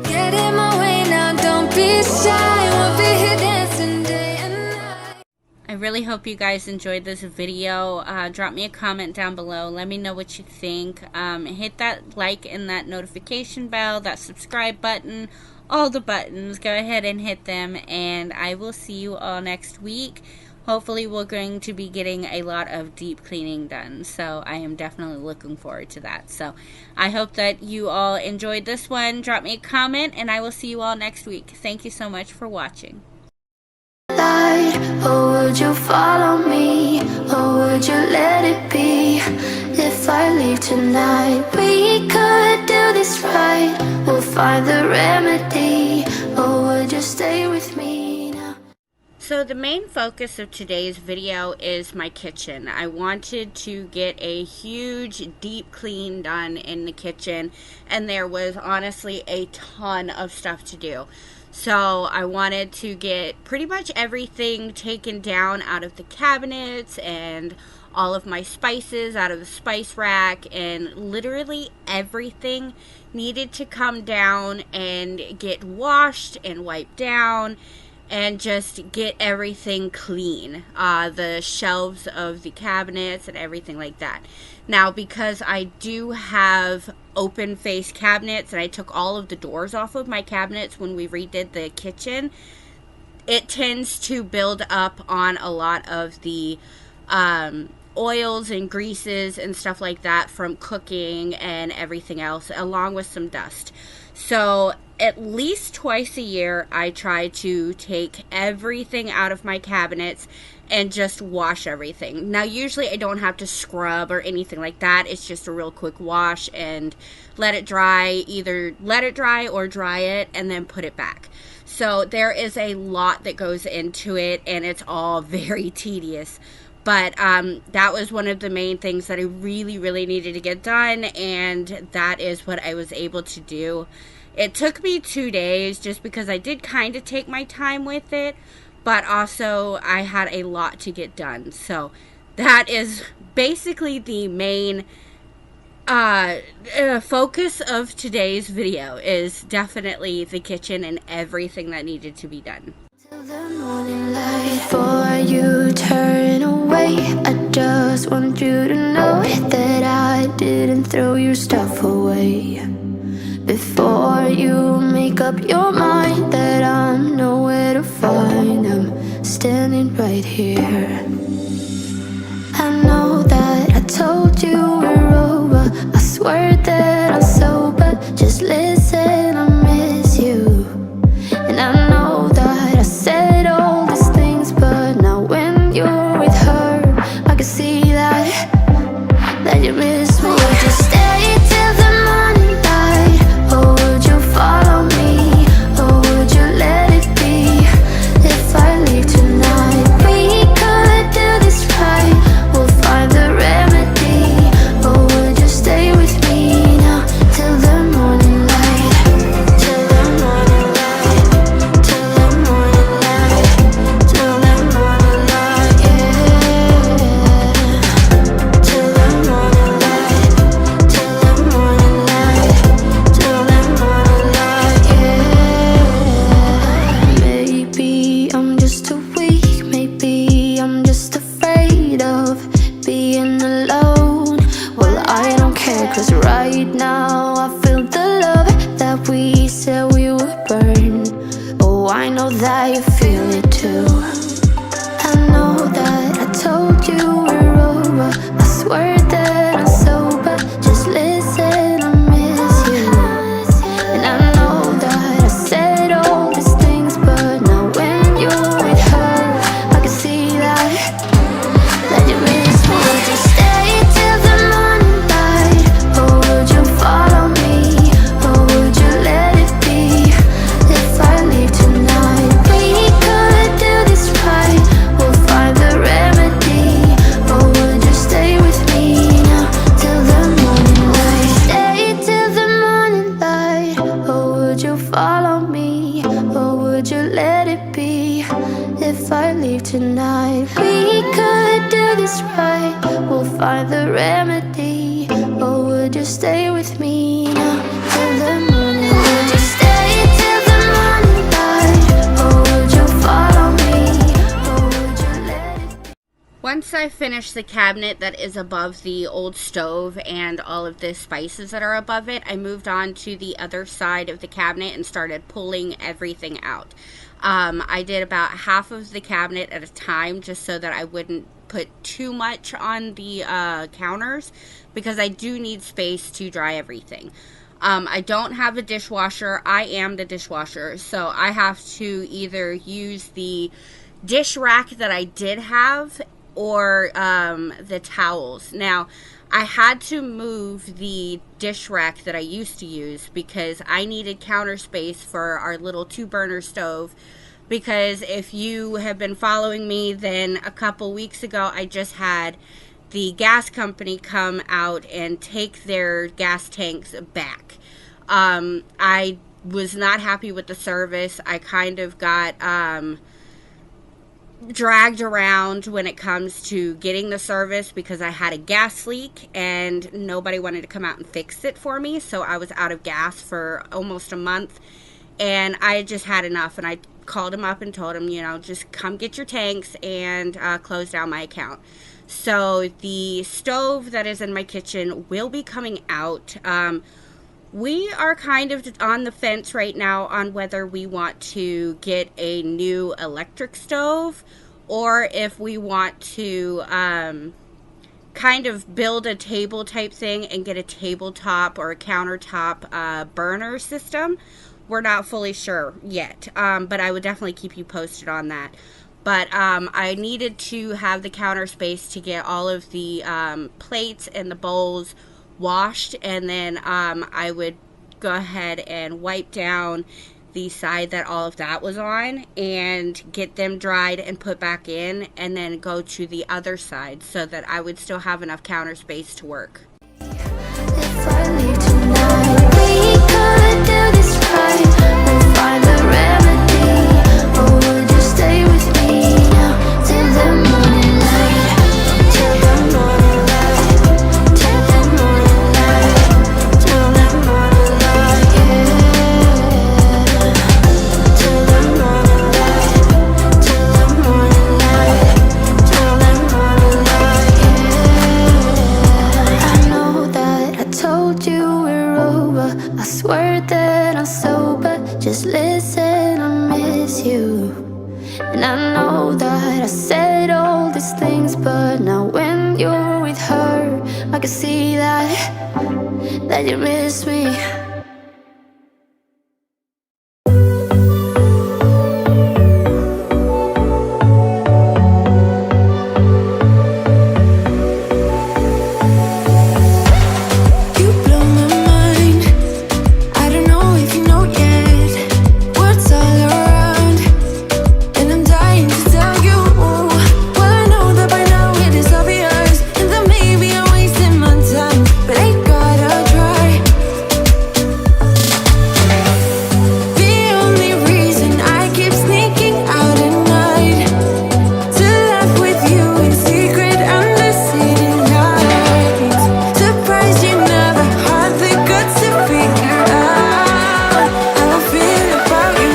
Get in my way now, don't be shy. We'll be here dancing day and night. I really hope you guys enjoyed this video. Drop me a comment down below. Let me know what you think. Hit that like and that notification bell, that subscribe button, all the buttons. Go ahead and hit them, and I will see you all next week. Hopefully we're going to be getting a lot of deep cleaning done, so I am definitely looking forward to that. So I hope that you all enjoyed this one. Drop me a comment, and I will see you all next week. Thank you so much for watching. Or would you follow me? Or would you let it be? If I leave tonight, we could do this right. We'll find the remedy. Or would you stay with me now? So the main focus of today's video is my kitchen. I wanted to get a huge deep clean done in the kitchen, and there was honestly a ton of stuff to do. So I wanted to get pretty much everything taken down out of the cabinets, and all of my spices out of the spice rack, and literally everything needed to come down and get washed and wiped down, and just get everything clean. The shelves of the cabinets and everything like that. Now, because I do have open face cabinets, and I took all of the doors off of my cabinets when we redid the kitchen, it tends to build up on a lot of the oils and greases and stuff like that from cooking and everything else, along with some dust. So at least twice a year, I try to take everything out of my cabinets and just wash everything. Now, usually I don't have to scrub or anything like that. It's just a real quick wash and let it dry. Either let it dry or dry it and then put it back. So there is a lot that goes into it, and it's all very tedious. But that was one of the main things that I really, really needed to get done, and that is what I was able to do. It took me 2 days just because I did kind of take my time with it, but also I had a lot to get done. So that is basically the main focus of today's video, is definitely the kitchen and everything that needed to be done. Till the morning light. Before you turn away, I just want you to know that I didn't throw your stuff away. Before you make up your mind that I'm nowhere to find, I'm standing right here. I know that I told you we're over. I swear that I'm sober. Just listen, I miss you. And I know that I said all these things, but now when you're with her, I can see that you miss me. Would you stay till the morning light? Or would you follow me? Or would you let it be? If I leave tonight, we could do this right. We'll find the remedy. Or would you stay with me now till the morning light? Till the morning light. Till the morning light. Till the morning light, yeah. Till the morning light. Till the morning light. Till the morning light, yeah. Maybe I'm just too weak. Maybe I'm just afraid of being alone. Well, I don't care, 'cause right now I feel the love that we said we would burn. Oh, I know that you feel it too. I know that I told you we're over. I swear that I'm sober. Just listen, I miss you. And I know that I said all these things, but now when you're with her, I can see that you miss me. find the remedy? Or would you stay with me now till the morning light? Would you stay till the morning light? Or would you follow me? Or would you let it be? Once I finish the cabinet that is above the old stove and all of the spices that are above it, I moved on to the other side of the cabinet and started pulling everything out. I did about half of the cabinet at a time just so that I wouldn't put too much on the counters, because I do need space to dry everything. I don't have a dishwasher. I am the dishwasher, so I have to either use the dish rack that I did have or the towels. Now, I had to move the dish rack that I used to use because I needed counter space for our little 2-burner stove. Because if you have been following me, then a couple weeks ago I just had the gas company come out and take their gas tanks back. I was not happy with the service. I kind of got dragged around when it comes to getting the service because I had a gas leak and nobody wanted to come out and fix it for me. So I was out of gas for almost a month and I just had enough, and I called him up and told him, just come get your tanks and close down my account. So the stove that is in my kitchen will be coming out. We are kind of on the fence right now on whether we want to get a new electric stove or if we want to kind of build a table type thing and get a tabletop or a countertop burner system. We're not fully sure yet, but I would definitely keep you posted on that. But I needed to have the counter space to get all of the plates and the bowls washed, and then I would go ahead and wipe down the side that all of that was on and get them dried and put back in, and then go to the other side so that I would still have enough counter space to work. If I leave tonight, we could do this right. We'll find the remedy. Or would you stay with me now till the morning light? Till the morning light. Till the morning light. Till the morning light. Yeah. Till the morning light. Till the morning light. Till the morning light. Yeah. I know that I told you we're over. I swear that I'm sober. Just listen, I miss you. And I know that I said all these things, but now when you're with her, I can see that you miss me. You blow my mind. I don't know if you know yet. Words all around, and I'm dying to tell you. Well, I know that by now it is obvious, and that maybe I'm wasting my time, but I gotta try. The only reason I keep sneaking out at night to laugh with you in secret under city lights. Surprised you never had the guts to figure out how I feel about you.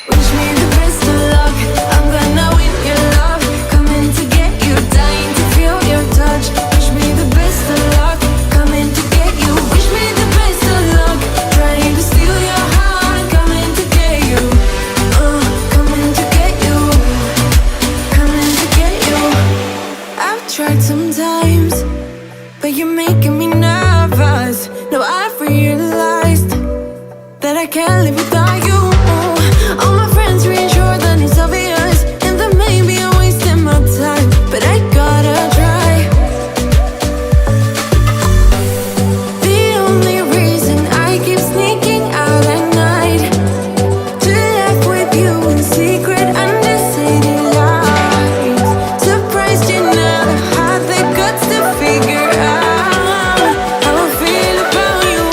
Wish me the best of luck. I'm gonna win your love. Coming to get you, dying to feel your touch. Wish me the best of luck. Coming to get you. Wish me the best of luck. Trying to steal your heart. Coming to get you. Coming to get you. Coming to get you. I've tried sometimes, but you're making me nervous. No, I've realized that I can't live without you. All my friends reassure that it's obvious, and that maybe I'm wasting my time, but I gotta try. The only reason I keep sneaking out at night to laugh with you in secret under city lights. Surprised you never had the guts to figure out how I feel about you.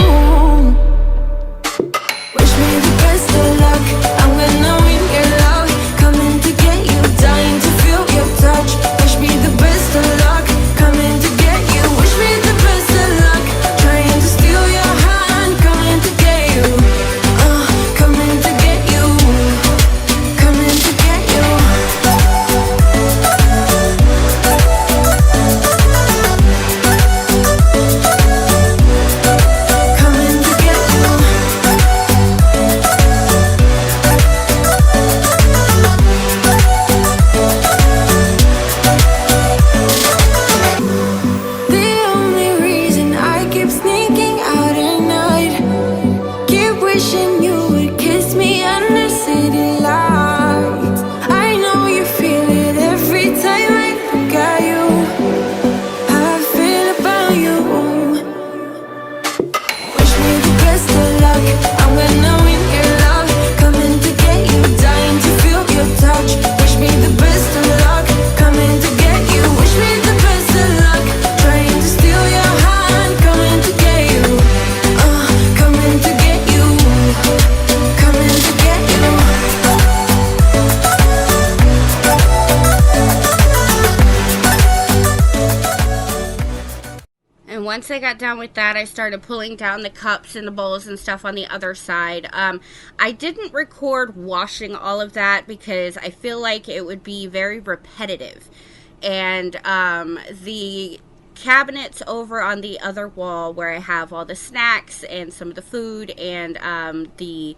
Wish me the best of once I got done with that, I started pulling down the cups and the bowls and stuff on the other side. I didn't record washing all of that because I feel like it would be very repetitive. And the cabinets over on the other wall where I have all the snacks and some of the food and the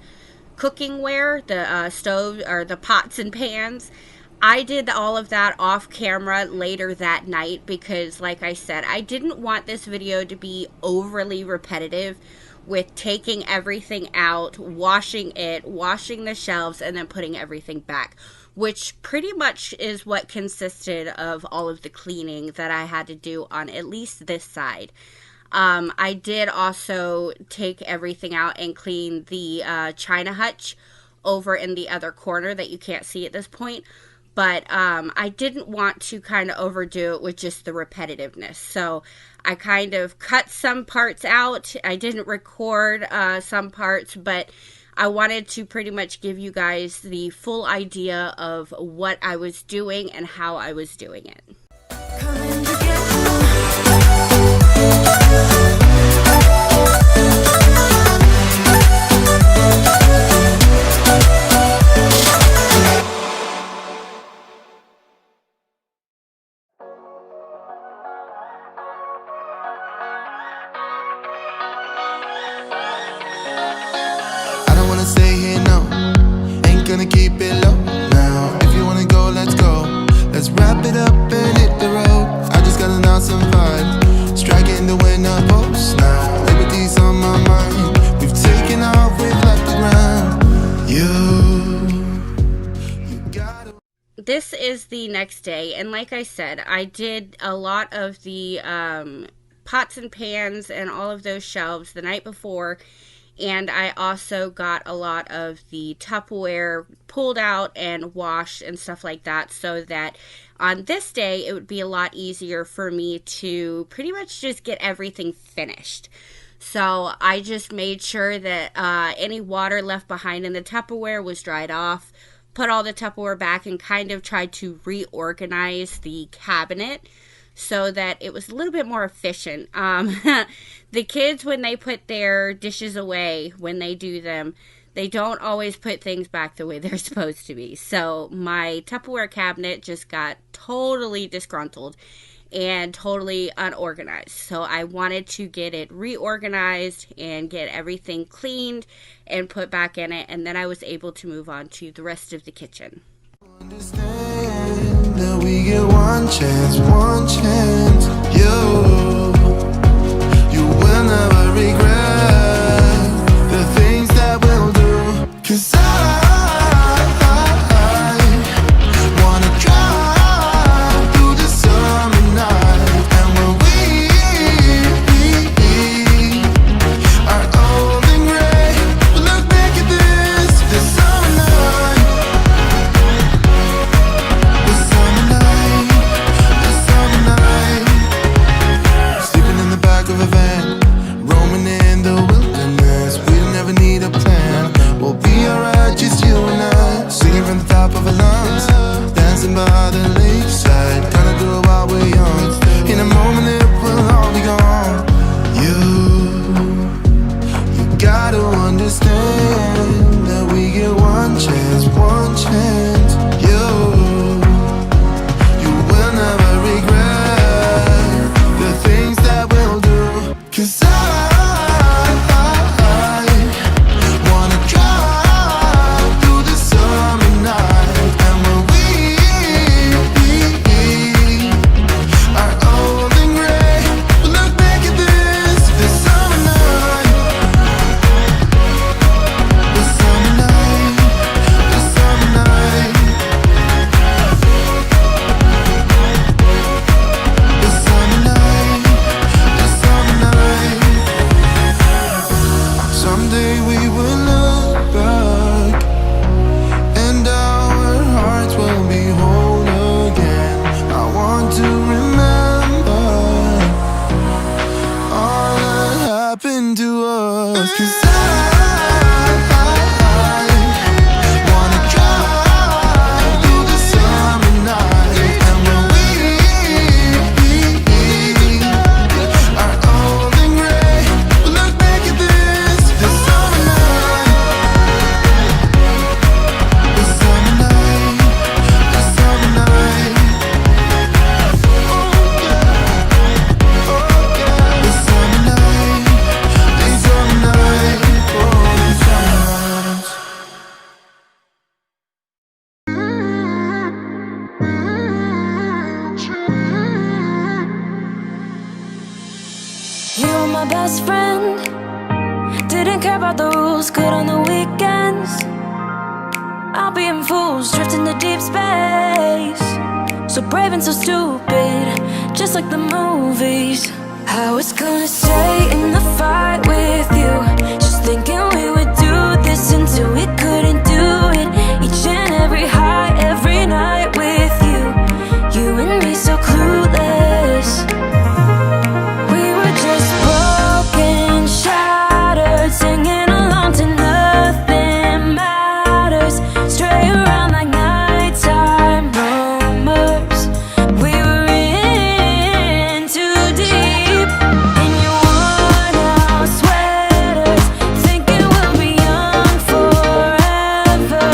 cooking ware, the stove or the pots and pans, I did all of that off camera later that night because, like I said, I didn't want this video to be overly repetitive with taking everything out, washing it, washing the shelves, and then putting everything back, which pretty much is what consisted of all of the cleaning that I had to do on at least this side. I did also take everything out and clean the china hutch over in the other corner that you can't see at this point. But I didn't want to kind of overdo it with just the repetitiveness. So I kind of cut some parts out. I didn't record some parts, but I wanted to pretty much give you guys the full idea of what I was doing and how I was doing it. Stay here, no, ain't gonna keep it low now. If you wanna go, let's go. Let's wrap it up and hit the road. I just got an awesome vibe, striking the winner post now. Liberty's on my mind. We've taken off, we've left the ground. You gotta. This is the next day, and like I said, I did a lot of the pots and pans and all of those shelves the night before. And I also got a lot of the Tupperware pulled out and washed and stuff like that, so that on this day it would be a lot easier for me to pretty much just get everything finished. So I just made sure that any water left behind in the Tupperware was dried off, put all the Tupperware back, and kind of tried to reorganize the cabinet so that it was a little bit more efficient. The kids, when they put their dishes away, when they do them, they don't always put things back the way they're supposed to be. So my Tupperware cabinet just got totally disgruntled and totally unorganized. So I wanted to get it reorganized and get everything cleaned and put back in it. And then I was able to move on to the rest of the kitchen. Understand that we get one chance, you will never regret the things that we'll do. 'Cause I wanna drive through the summer night. And when we are old and gray, we'll look back at this summer night. The summer night, the summer night. You were my best friend. Didn't care about the rules, good on the weekends. I'll be in fools, drifting to deep space. So brave and so stupid, just like the movies. I was gonna stay in the fight with you, just thinking we would do this until we couldn't do it. Each and every high, every night with you. You and me so clueless. We were just broken, shattered, singing along to nothing matters. Stray around like nighttime rumors. We were in too deep. In your worn-out sweaters, thinking we'll be young forever.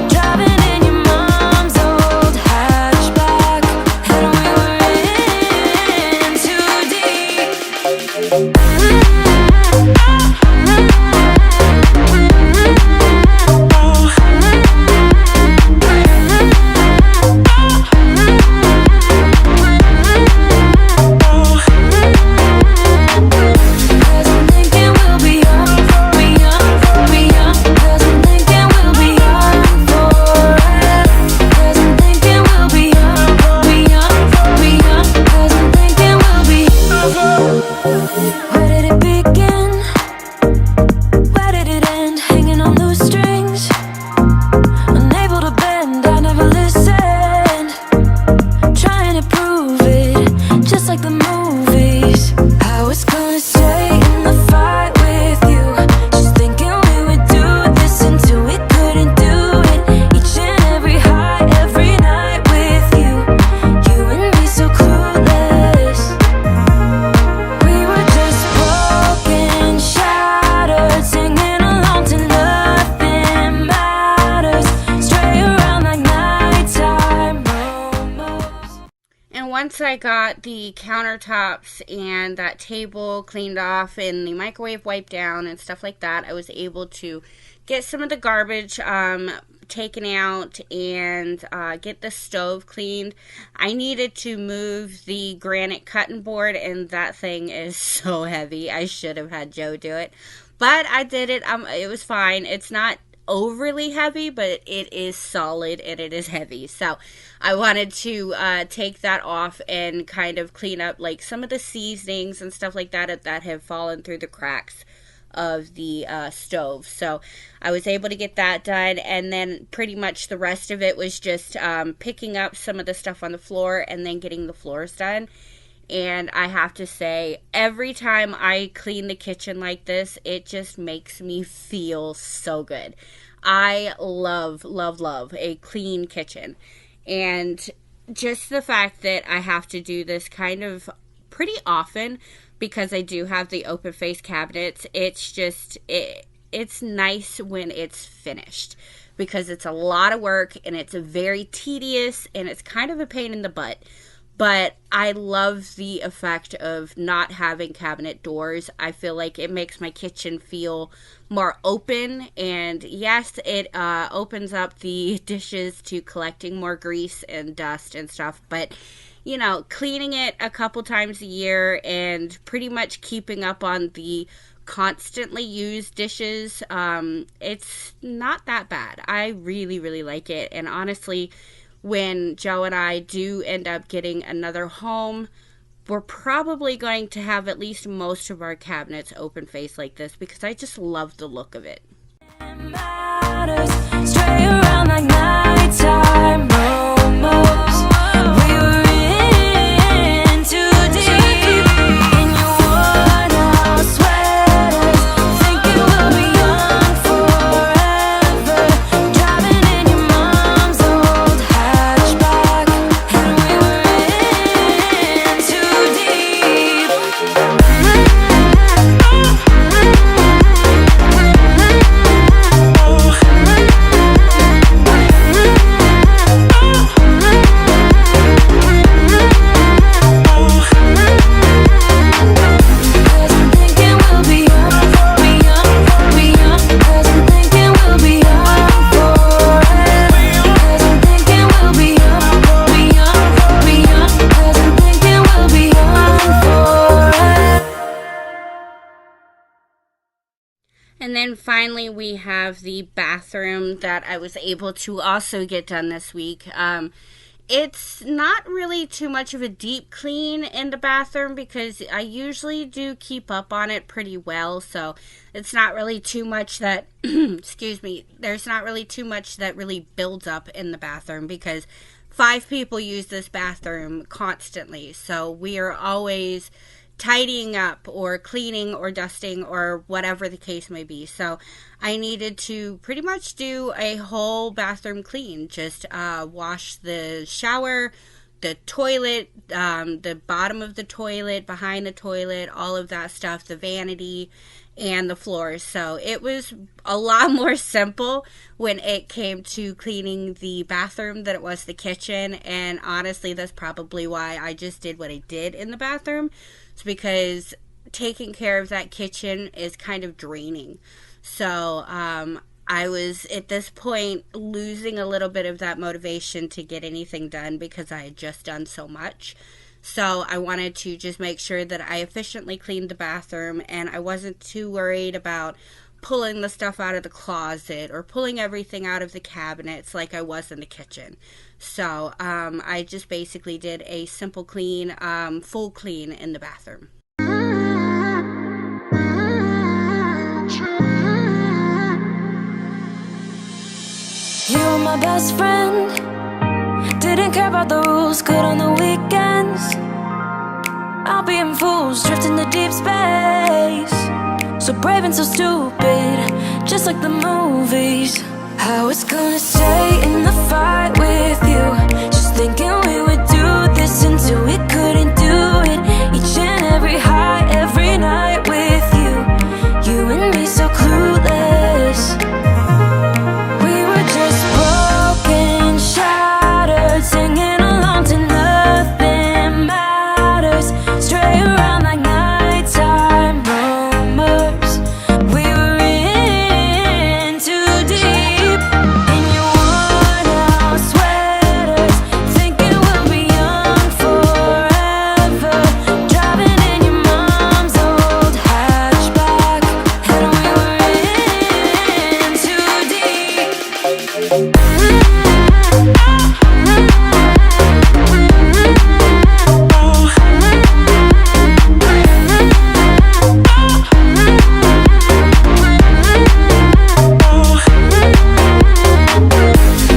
Driving in your mom's old hatchback, and we were in too deep. Cause I'm thinking we'll be young, be young, be young. Cause I'm thinking we'll be young forever. Cause I'm thinking we'll be young, be young, be young. Cause I'm thinking we'll be. Where did it begin? Where did it end? Hanging on loose strings, unable to bend. I never listened, trying to prove it, just like the movies. I was gonna stay in the fight with you, just thinking we would do this until we couldn't do it. Each and every high, every night with you. You and me so clueless. We were just broken, shattered, singing along to nothing matters. Stray around like nighttime rumors. And once I got the countertops and that table cleaned off and the microwave wiped down and stuff like that, I was able to get some of the garbage taken out and get the stove cleaned. I needed to move the granite cutting board, and that thing is so heavy. I should have had Joe do it, but I did it. It was fine. It's not overly heavy, but it is solid and it is heavy. So I wanted to take that off and kind of clean up like some of the seasonings and stuff like that that have fallen through the cracks of the stove. So I was able to get that done, and then pretty much the rest of it was just picking up some of the stuff on the floor and then getting the floors done. And I have to say, every time I clean the kitchen like this, it just makes me feel so good. I love, love, love a clean kitchen. And just the fact that I have to do this kind of pretty often because I do have the open face cabinets, it's just, it's nice when it's finished, because it's a lot of work and it's very tedious and it's kind of a pain in the butt. But I love the effect of not having cabinet doors. I feel like it makes my kitchen feel more open. And yes, it opens up the dishes to collecting more grease and dust and stuff. But, you know, cleaning it a couple times a year and pretty much keeping up on the constantly used dishes, it's not that bad. I really, really like it. And honestly, when Joe and I do end up getting another home, we're probably going to have at least most of our cabinets open face like this, because I just love the look of it. Stray around like nighttime rumors. We were in too deep. In your worn-out sweaters, thinking we'll be young forever. Driving in your mom's old hatchback, and we were in too deep. And then finally, we have the bathroom that I was able to also get done this week. It's not really too much of a deep clean in the bathroom because I usually do keep up on it pretty well. So it's not really too much that, excuse me, there's not really too much that really builds up in the bathroom because 5 people use this bathroom constantly. So we are always tidying up or cleaning or dusting or whatever the case may be. So I needed to pretty much do a whole bathroom clean. Just wash the shower, the toilet, the bottom of the toilet, behind the toilet, all of that stuff, the vanity, and the floors. So it was a lot more simple when it came to cleaning the bathroom than it was the kitchen. And honestly, that's probably why I just did what I did in the bathroom. It's because taking care of that kitchen is kind of draining. So I was at this point losing a little bit of that motivation to get anything done because I had just done so much. So I wanted to just make sure that I efficiently cleaned the bathroom and I wasn't too worried about pulling the stuff out of the closet or pulling everything out of the cabinets like I was in the kitchen. So I just basically did a simple clean, full clean in the bathroom. You were my best friend. Didn't care about the rules, good on the weekends. I'll be in fools, drifting to deep space. So brave and so stupid, just like the movies. I was gonna stay in the fight with you, just thinking we would do this until we couldn't do it. Each and every high, every night with you. You and me so clueless. We were just broken, shattered, singing along to nothing matters. Stray around like nighttime rumors. We were in too deep. In your worn-out sweaters, thinking we'll be young forever. Driving in your mom's old hatchback, and we were in too deep.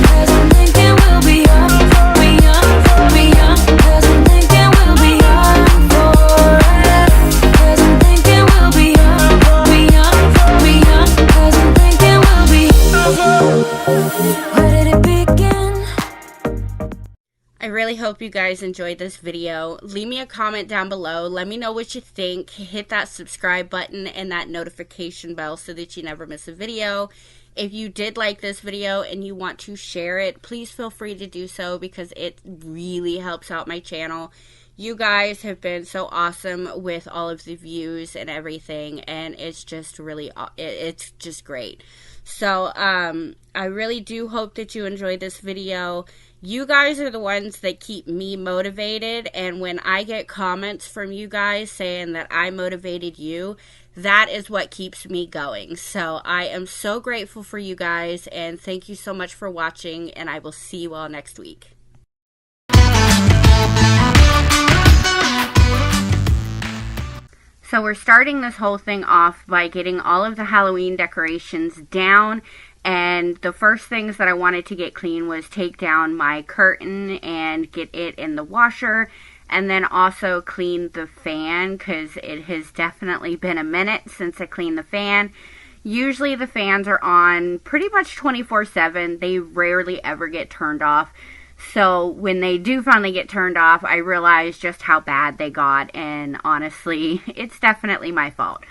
Cause I'm thinking we'll be young, be young, be young. Cause I'm thinking we'll be young forever. Cause I'm thinking we'll be young, be young, be young. Cause I'm thinking we'll be. Where did it begin? I really hope you guys enjoyed this video. Leave me a comment down below. Let me know what you think. Hit that subscribe button and that notification bell so that you never miss a video. If you did like this video and you want to share it, please feel free to do so because it really helps out my channel. You guys have been so awesome with all of the views and everything, and it's just really, it's just great. So, I really do hope that you enjoyed this video. You guys are the ones that keep me motivated, and when I get comments from you guys saying that I motivated you, that is what keeps me going. So I am so grateful for you guys, and thank you so much for watching, and I will see you all next week. So we're starting this whole thing off by getting all of the Halloween decorations down. And the first things that I wanted to get clean was take down my curtain and get it in the washer. And then also clean the fan because it has definitely been a minute since I cleaned the fan. Usually the fans are on pretty much 24/7. They rarely ever get turned off. So when they do finally get turned off, I realize just how bad they got. And honestly, it's definitely my fault.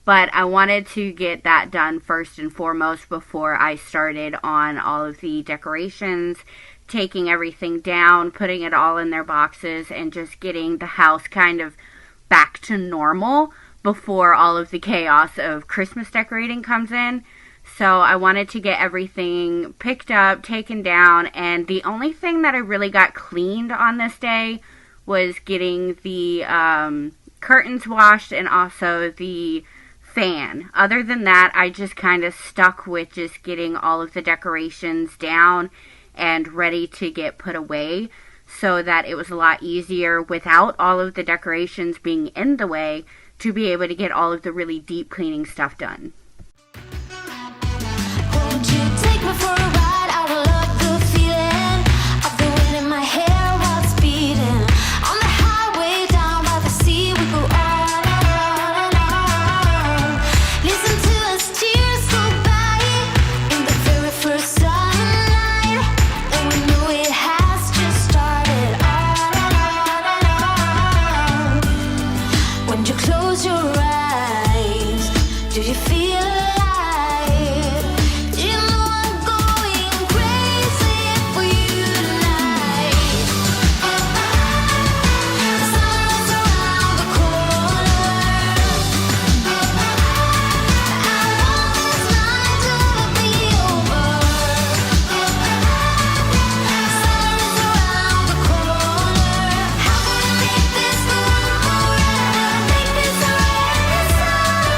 But I wanted to get that done first and foremost before I started on all of the decorations, taking everything down, putting it all in their boxes, and just getting the house kind of back to normal before all of the chaos of Christmas decorating comes in. So I wanted to get everything picked up, taken down, and the only thing that I really got cleaned on this day was getting the curtains washed and also the fan. Other than that, I just kind of stuck with just getting all of the decorations down and ready to get put away, so that it was a lot easier without all of the decorations being in the way to be able to get all of the really deep cleaning stuff done. Won't you take me for a ride? I will love the feeling of the wind in my hair while it's beating. On the highway down by the sea, we go on and on. Listen to us tears go by in the very first sunlight, and we know it has just started. On and on. When you close your eyes, do you feel alive? Do you know I'm going crazy for you tonight? The sun's around the corner. I want this night to be over. Sun's around the corner. How can we make this go on forever? Make this our endless summer.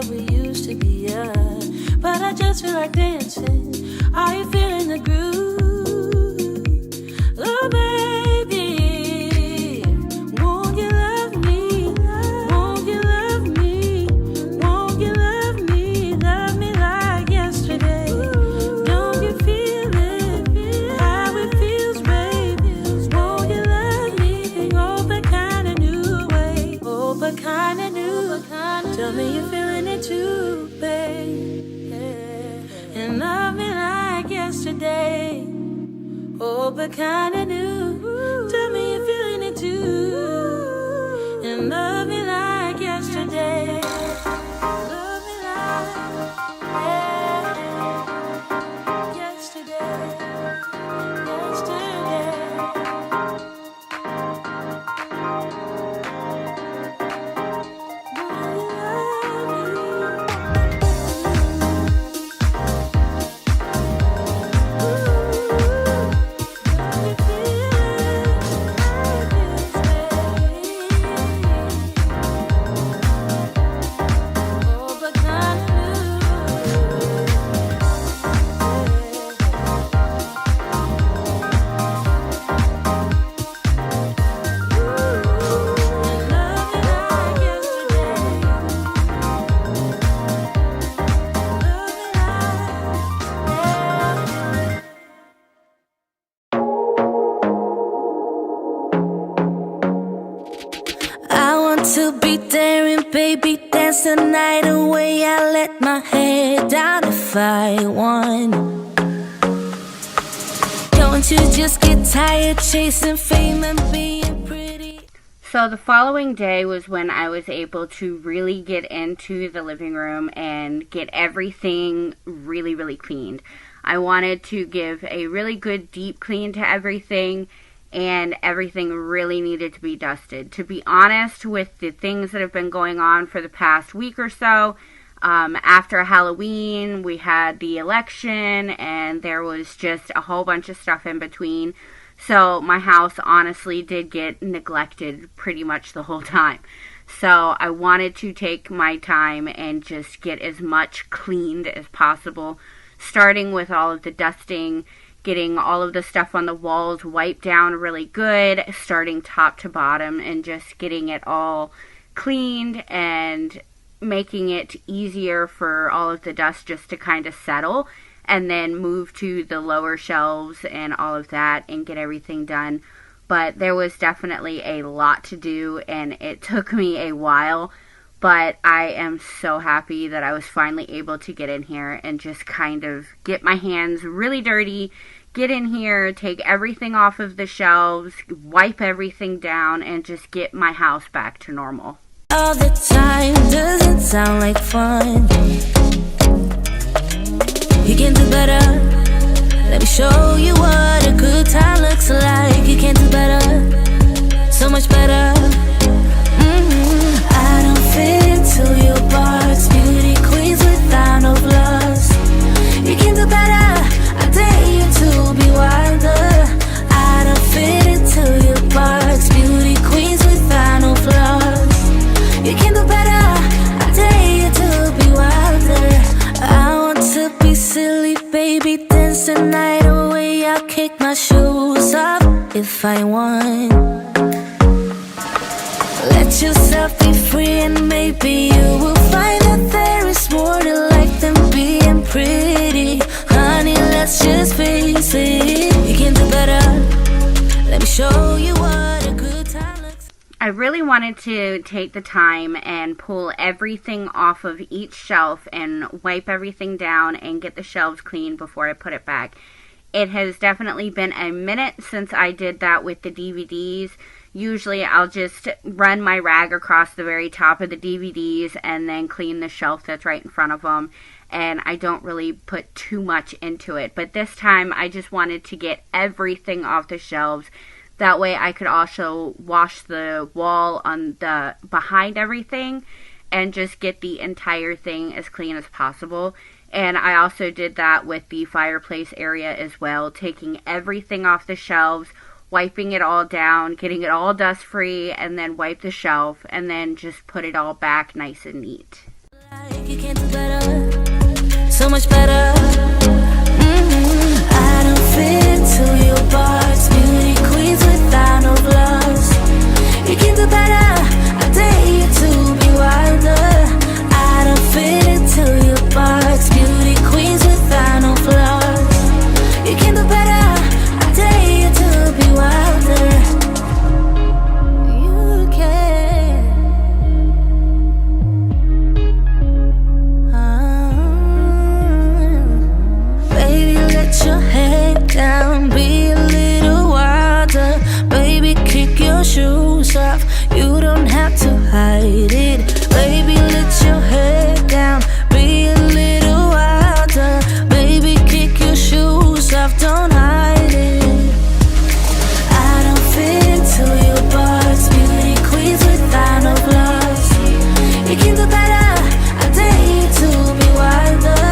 what we used to be, yeah. But I just feel like dancing. Are you feeling the groove? Oh, baby, won't you love me? Won't you love me? Won't you love me? Love me like yesterday. Don't you feel it? How it feels, baby. Won't you love me? Oh, but kinda new way. Oh, but kinda new. Tell me you're feeling it too, babe. And love me like yesterday. Oh, but kinda new. Tell me you're feeling it too. And love me like yesterday. Love me like yesterday. Yesterday. I want to be daring, baby, dance the night away. I let my head down if I won. Don't you just get tired chasing fame and being pretty? So the following day was when I was able to really get into the living room and get everything really, really cleaned. I wanted to give a really good deep clean to everything, and everything really needed to be dusted. To be honest, with the things that have been going on for the past week or so, after Halloween, we had the election, and there was just a whole bunch of stuff in between. So my house honestly did get neglected pretty much the whole time. So I wanted to take my time and just get as much cleaned as possible, starting with all of the dusting, getting all of the stuff on the walls wiped down really good, starting top to bottom, and just getting it all cleaned and making it easier for all of the dust just to kind of settle, and then move to the lower shelves and all of that and get everything done. But there was definitely a lot to do, and it took me a while, but I am so happy that I was finally able to get in here and just kind of get my hands really dirty, get in here, take everything off of the shelves, wipe everything down, and just get my house back to normal. All the time doesn't sound like fun. You can do better. Let me show you what a good time looks like. You can do better, so much better. I don't fit into your box. Beauty queens without no flaws. You can do better. I dare you to be wilder. I don't fit into your box. Beauty queens without no flaws. You can do better. I dare you to be wilder. I want to be silly, baby, dance the night away. I'll kick my shoes off if I want. Let yourself be free, and maybe you will find that there is more to life than being pretty. Honey, let's just face it. You can do better. Let me show you what a good time looks like. I really wanted to take the time and pull everything off of each shelf and wipe everything down and get the shelves clean before I put it back. It has definitely been a minute since I did that with the DVDs. Usually I'll just run my rag across the very top of the DVDs and then clean the shelf that's right in front of them. And I don't really put too much into it. But this time I just wanted to get everything off the shelves. That way I could also wash the wall on the behind everything and just get the entire thing as clean as possible. And I also did that with the fireplace area as well, taking everything off the shelves, wiping it all down, getting it all dust free, and then wipe the shelf, and then just put it all back nice and neat. You can't do better, so much better. I don't fit into your box. Beauty queens without no flaws. You can do better, I dare you to be wilder. I don't fit into your box. Beauty queens without no flaws. You can do better, I dare you to be wilder. You can. Baby, let your head down, be a little wilder. Baby, kick your shoes off, you don't have to hide it. Baby, let your head down, be a little wilder. Baby, kick your shoes off, don't hide it. I don't fit into your box. Beauty queens without no flaws. You can do better, I dare you to be wilder.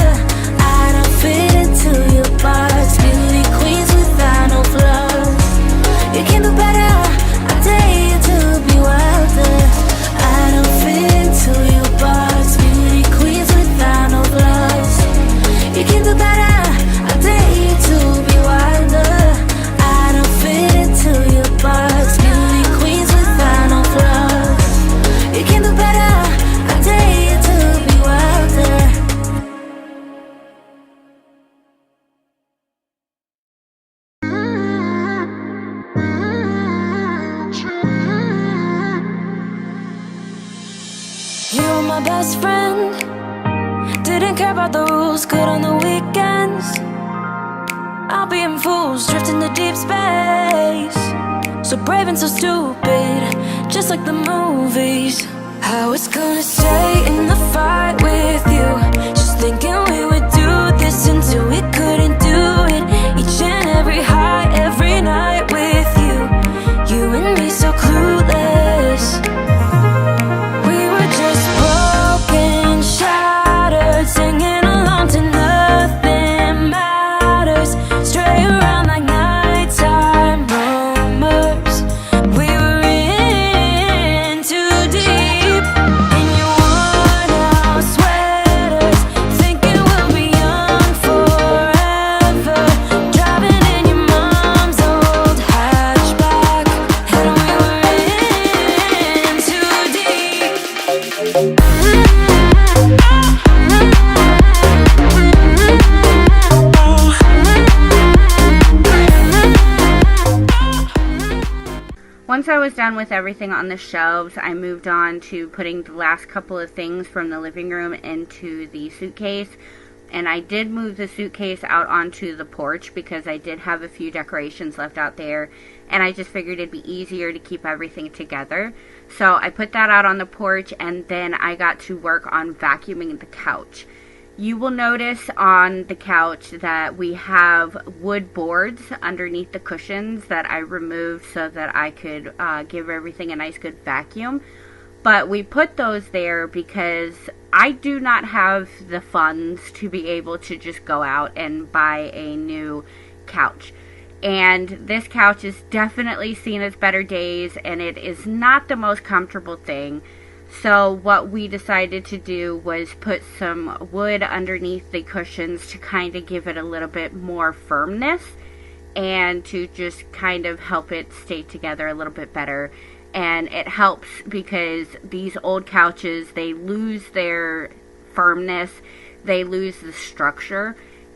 I don't fit into your box. Beauty queens without no flaws. You can do better, I dare you to be wilder. I don't fit into your box. Beauty queens without no flaws. You can do better, I dare you to be wilder. I don't fit into your box. Beauty queens without no flaws. You can do better, I dare you to be wilder. You're my best friend. Didn't care about the rules, good on the weekends. I'll be in fools, drifting to deep space. So brave and so stupid, just like the movies. I was gonna stay in the fight with you, just thinking we would do this until we couldn't do it. Each and every high, every night with you. You and me so clueless. We were just broken, shattered, singing along to nothing matters. Stray around like nighttime rumors. We were in too deep. In your worn-out sweaters, thinking we'll be young forever. Driving in your mom's old hatchback, and we were in too deep. Once I was done with everything on the shelves, I moved on to putting the last couple of things from the living room into the suitcase. And I did move the suitcase out onto the porch because I did have a few decorations left out there, and I just figured it'd be easier to keep everything together. So I put that out on the porch, and then I got to work on vacuuming the couch. You will notice on the couch that we have wood boards underneath the cushions that I removed so that I could give everything a nice good vacuum. But we put those there because I do not have the funds to be able to just go out and buy a new couch. And this couch is definitely seen its better days, and it is not the most comfortable thing. So what we decided to do was put some wood underneath the cushions to kind of give it a little bit more firmness and to just kind of help it stay together a little bit better. And it helps because these old couches, they lose their firmness, they lose the structure,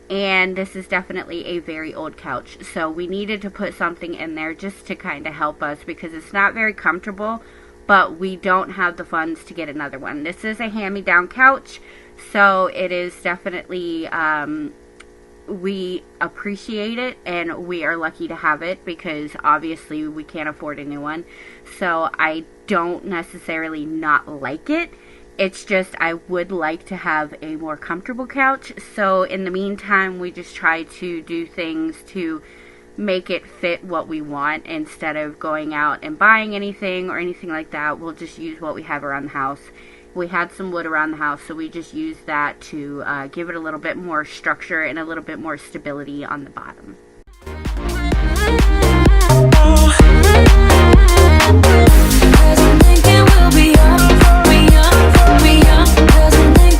and this is definitely a very old couch. So we needed to put something in there just to kind of help us because it's not very comfortable, but we don't have the funds to get another one. This is a hand-me-down couch, so it is definitely, we appreciate it, and we are lucky to have it because obviously we can't afford a new one. So I don't necessarily not like it. It's just I would like to have a more comfortable couch. So in the meantime, we just try to do things to make it fit what we want instead of going out and buying anything or anything like that. We'll just use what we have around the house. We had some wood around the house, so we just used that to give it a little bit more structure and a little bit more stability on the bottom. Doesn't think it will be young, be young, be young. Doesn't think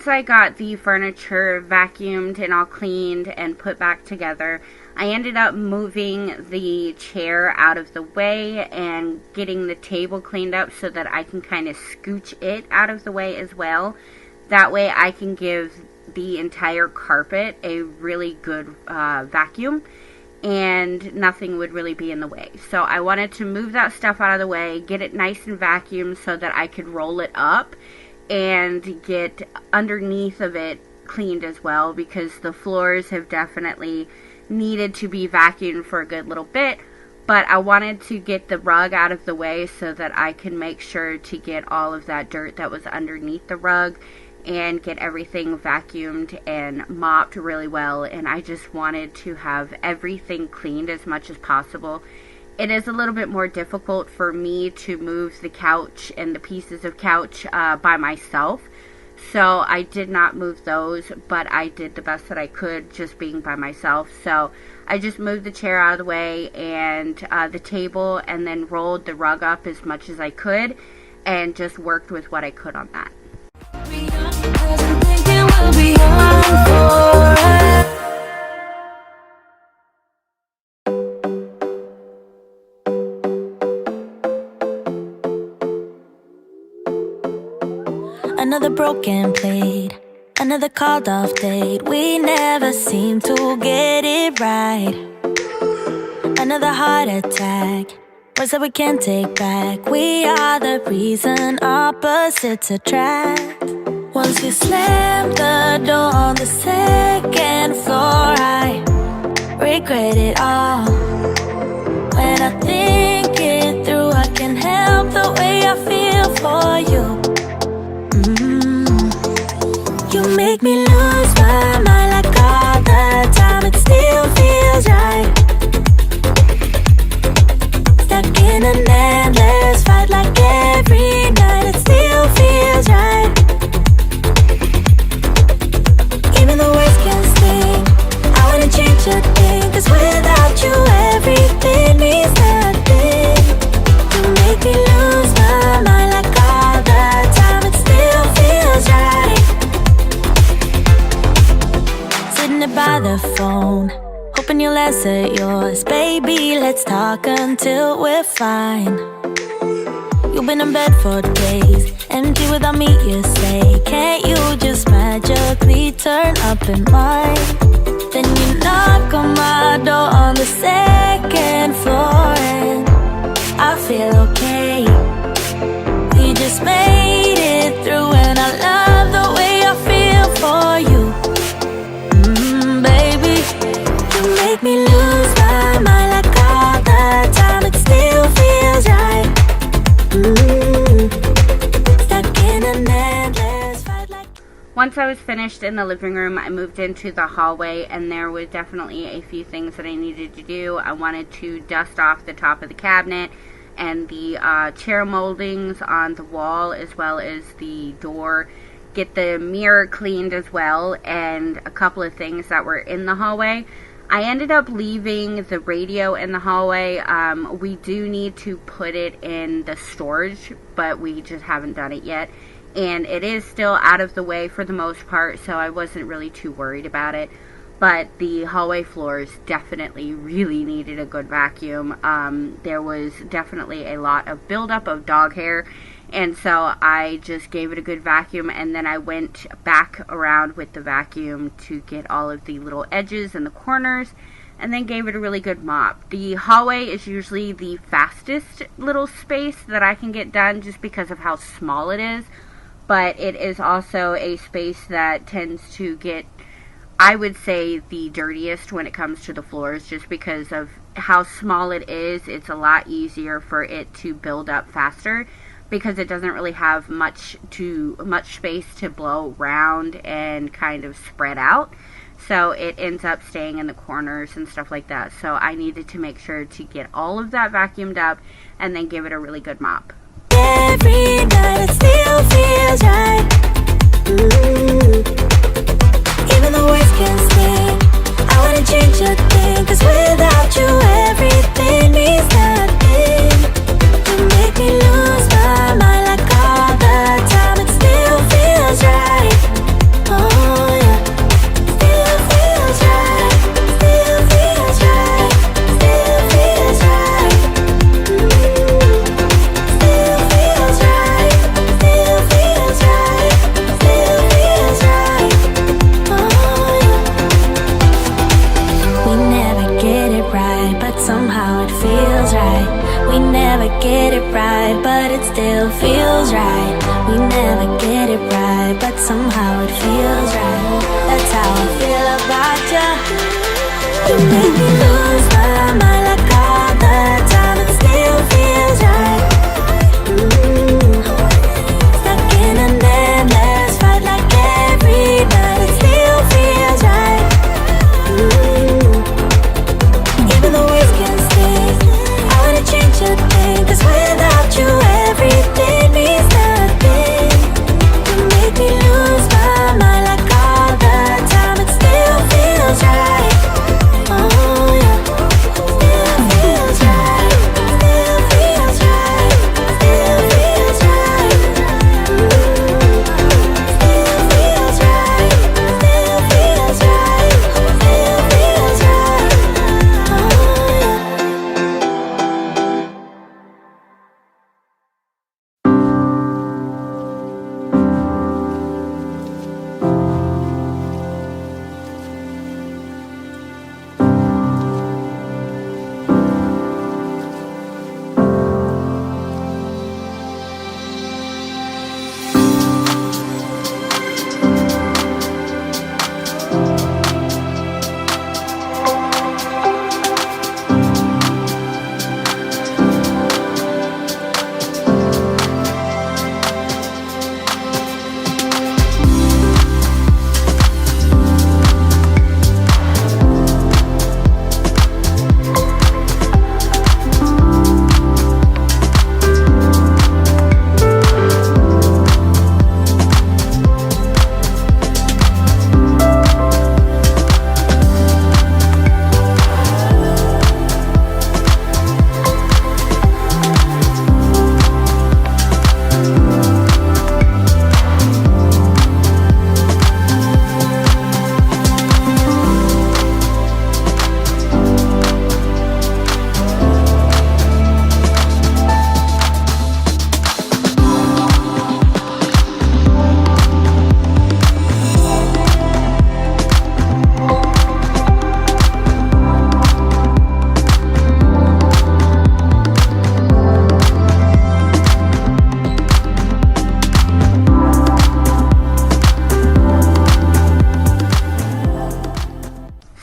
once I got the furniture vacuumed and all cleaned and put back together, I ended up moving the chair out of the way and getting the table cleaned up so that I can kind of scooch it out of the way as well. That way I can give the entire carpet a really good vacuum and nothing would really be in the way. So I wanted to move that stuff out of the way, get it nice and vacuumed so that I could roll it up and get underneath of it cleaned as well, because the floors have definitely needed to be vacuumed for a good little bit. But I wanted to get the rug out of the way so that I can make sure to get all of that dirt that was underneath the rug and get everything vacuumed and mopped really well. And I just wanted to have everything cleaned as much as possible. It is a little bit more difficult for me to move the couch and the pieces of couch by myself. So I did not move those, but I did the best that I could just being by myself. So I just moved the chair out of the way and the table, and then rolled the rug up as much as I could and just worked with what I could on that. Another broken plate, another called off date. We never seem to get it right. Another heart attack, words that we can't take back. We are the reason opposites attract. Once you slam the door on the second floor, I regret it all. When I think it through, I can't help the way I feel for you. You make me lose my mind like all the time. It still feels right. Stuck in an endless fight like every night. It still feels right. Even the worst can sting. I wanna change a thing, 'cause without you everything means nothing. You make me lose my mind like all the time. It still feels right. Sitting there by the phone, hoping you'll answer yours. Baby, let's talk until we're fine. You've been in bed for days, empty without me, you say. Can't you just magically turn up in mine? Then you knock on my door on the second floor, and I feel okay. We just made it through, and I love the way I feel for you. Baby, you make me lose my mind like all the time. It still feels right. Stuck in an endless fight like. Once I was finished in the living room, I moved into the hallway, and there was definitely a few things that I needed to do. I wanted to dust off the top of the cabinet and the chair moldings on the wall, as well as the door. Get the mirror cleaned as well, and a couple of things that were in the hallway. I ended up leaving the radio in the hallway. We do need to put it in the storage, but we just haven't done it yet. And it is still out of the way for the most part, so I wasn't really too worried about it. But the hallway floors definitely really needed a good vacuum. There was definitely a lot of buildup of dog hair, and so I just gave it a good vacuum, and then I went back around with the vacuum to get all of the little edges and the corners, and then gave it a really good mop. The hallway is usually the fastest little space that I can get done just because of how small it is, but it is also a space that tends to get, I would say, the dirtiest when it comes to the floors, just because of how small it is. It's a lot easier for it to build up faster because it doesn't really have much space to blow around and kind of spread out. So it ends up staying in the corners and stuff like that. So I needed to make sure to get all of that vacuumed up and then give it a really good mop. Every night it still feels right. Even the worst can sting. I wanna change a thing, 'cause without you everything means nothing. You make me lose my mind like all the time. It still feels right. We never get it right, but it still feels right. We never get it right, but somehow it feels right. That's how I feel about you. You make me lose my mind like all the time. It still feels right. Stuck in an endless fight like every night. It still feels right. Even though words can stay, I wanna change a thing. 'Cause without you everything means nothing. You make me lose my mind like all the time. It still feels right. Oh yeah, still feels right. Still feels right. Still feels right. Still feels right. Still feels right. Still feels right. Oh yeah.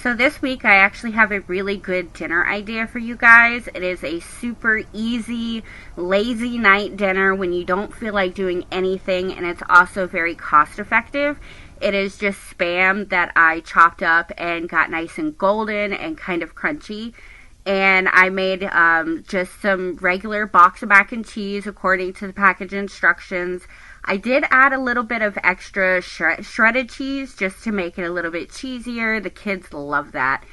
So this week I actually have a really good dinner idea for you guys. It is a super easy, lazy night dinner when you don't feel like doing anything, and it's also very cost effective. It is just Spam that I chopped up and got nice and golden and kind of crunchy. And I made just some regular box of mac and cheese according to the package instructions. I did add a little bit of extra shredded cheese just to make it a little bit cheesier. The kids love that.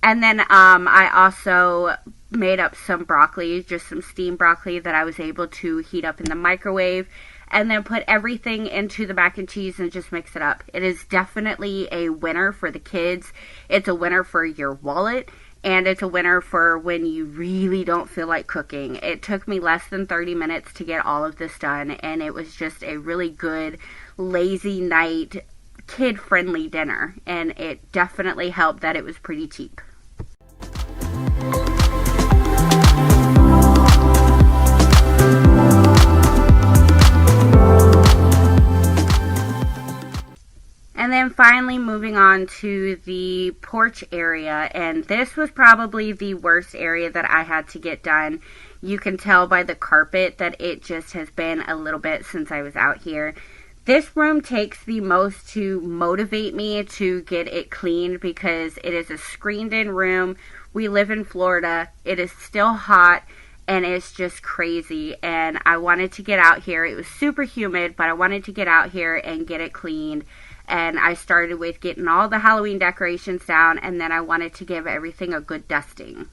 And then I also made up some broccoli, just some steamed broccoli that I was able to heat up in the microwave. And then put everything into the mac and cheese and just mix it up. It is definitely a winner for the kids. It's a winner for your wallet. And it's a winner for when you really don't feel like cooking. It took me less than 30 minutes to get all of this done, and it was just a really good, lazy night, kid-friendly dinner. And it definitely helped that it was pretty cheap. And then finally moving on to the porch area, and this was probably the worst area that I had to get done. You can tell by the carpet that it just has been a little bit since I was out here. This room takes the most to motivate me to get it cleaned because it is a screened-in room. We live in Florida. It is still hot, and it's just crazy. And I wanted to get out here. It was super humid, but I wanted to get out here and get it cleaned. And I started with getting all the Halloween decorations down, and then I wanted to give everything a good dusting.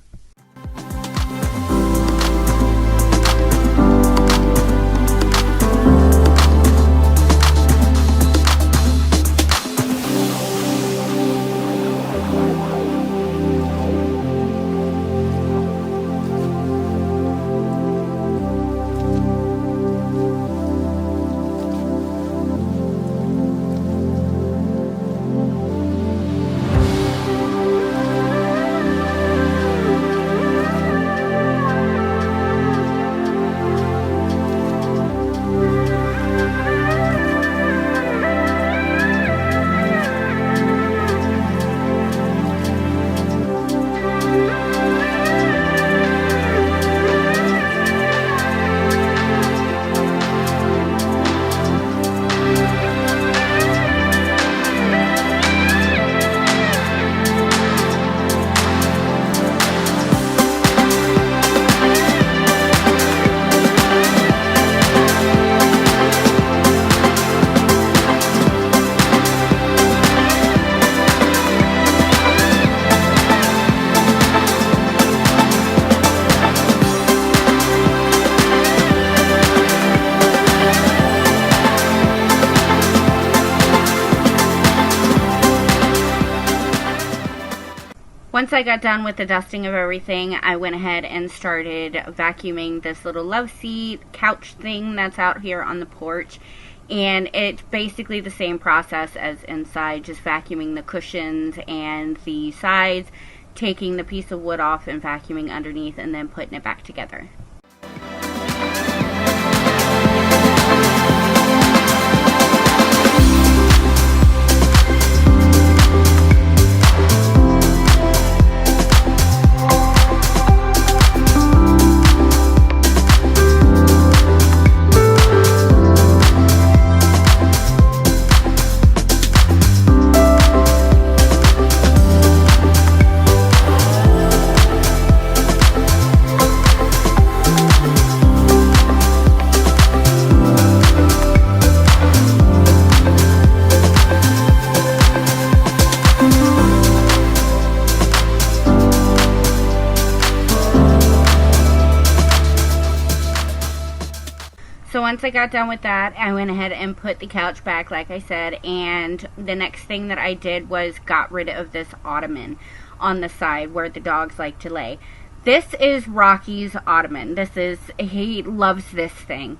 Once I got done with the dusting of everything, I went ahead and started vacuuming this little love seat couch thing that's out here on the porch. And it's basically the same process as inside, just vacuuming the cushions and the sides, taking the piece of wood off and vacuuming underneath, and then putting it back together. So once I got done with that, I went ahead and put the couch back, like I said, and the next thing that I did was got rid of this ottoman on the side where the dogs like to lay. This is Rocky's ottoman. He loves this thing.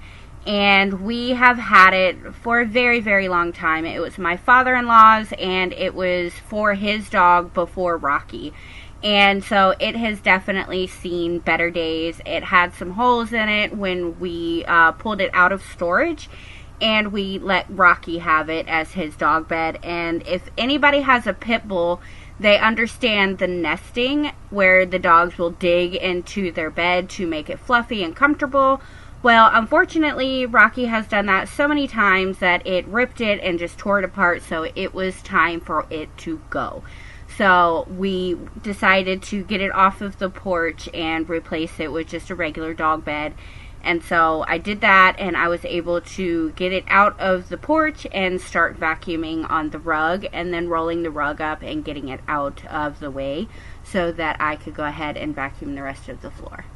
And we have had it for a very, very long time. It was my father-in-law's, and it was for his dog before Rocky. And so it has definitely seen better days. It had some holes in it when we pulled it out of storage, and we let Rocky have it as his dog bed. And if anybody has a pit bull, they understand the nesting where the dogs will dig into their bed to make it fluffy and comfortable. Well, unfortunately, Rocky has done that so many times that it ripped it and just tore it apart, so it was time for it to go. So we decided to get it off of the porch and replace it with just a regular dog bed. And so I did that, and I was able to get it out of the porch and start vacuuming on the rug, and then rolling the rug up and getting it out of the way so that I could go ahead and vacuum the rest of the floor.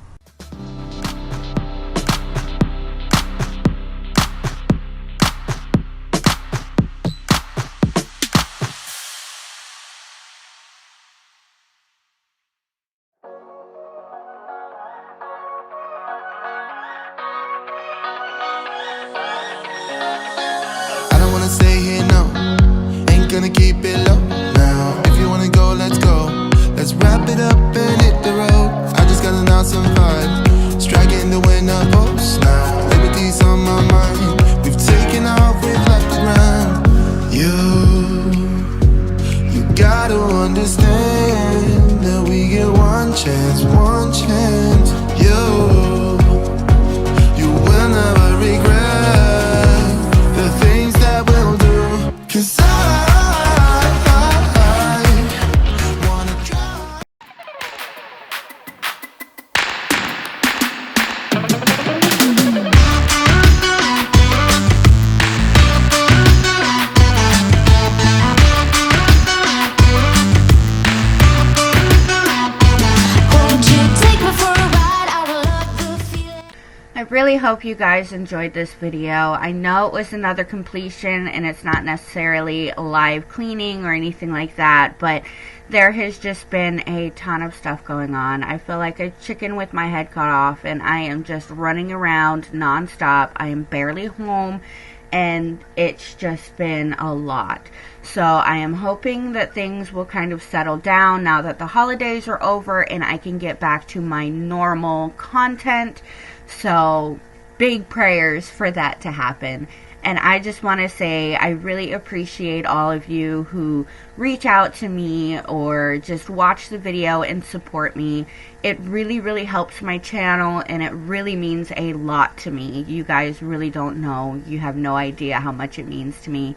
Stay here, no, ain't gonna keep it low now. If you wanna go, let's go. Let's wrap it up and hit the road. I just got an awesome vibe, striking the winner post now. Liberty's on my mind. We've taken off, we've left the ground. You gotta understand that we get one chance, one chance. You will never regret the things that we'll do. 'Cause I wanna try. I really hope you guys enjoyed this video. I know it was another completion, and it's not necessarily a live cleaning or anything like that, but there has just been a ton of stuff going on. I feel like a chicken with my head cut off, and I am just running around nonstop. I am barely home, and it's just been a lot. So I am hoping that things will kind of settle down now that the holidays are over and I can get back to my normal content. So big prayers for that to happen. And I just want to say I really appreciate all of you who reach out to me or just watch the video and support me. It really, really helps my channel, and it really means a lot to me. You guys really don't know. You have no idea how much it means to me.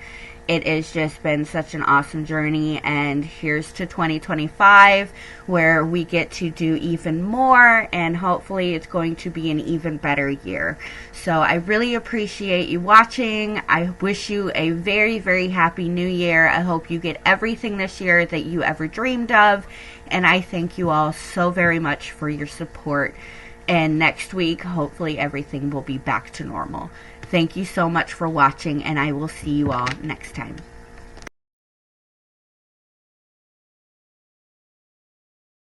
It has just been such an awesome journey, and here's to 2025 where we get to do even more, and hopefully it's going to be an even better year. So I really appreciate you watching. I wish you a very, very happy new year. I hope you get everything this year that you ever dreamed of, and I thank you all so very much for your support. And next week, hopefully everything will be back to normal. Thank you so much for watching, and I will see you all next time.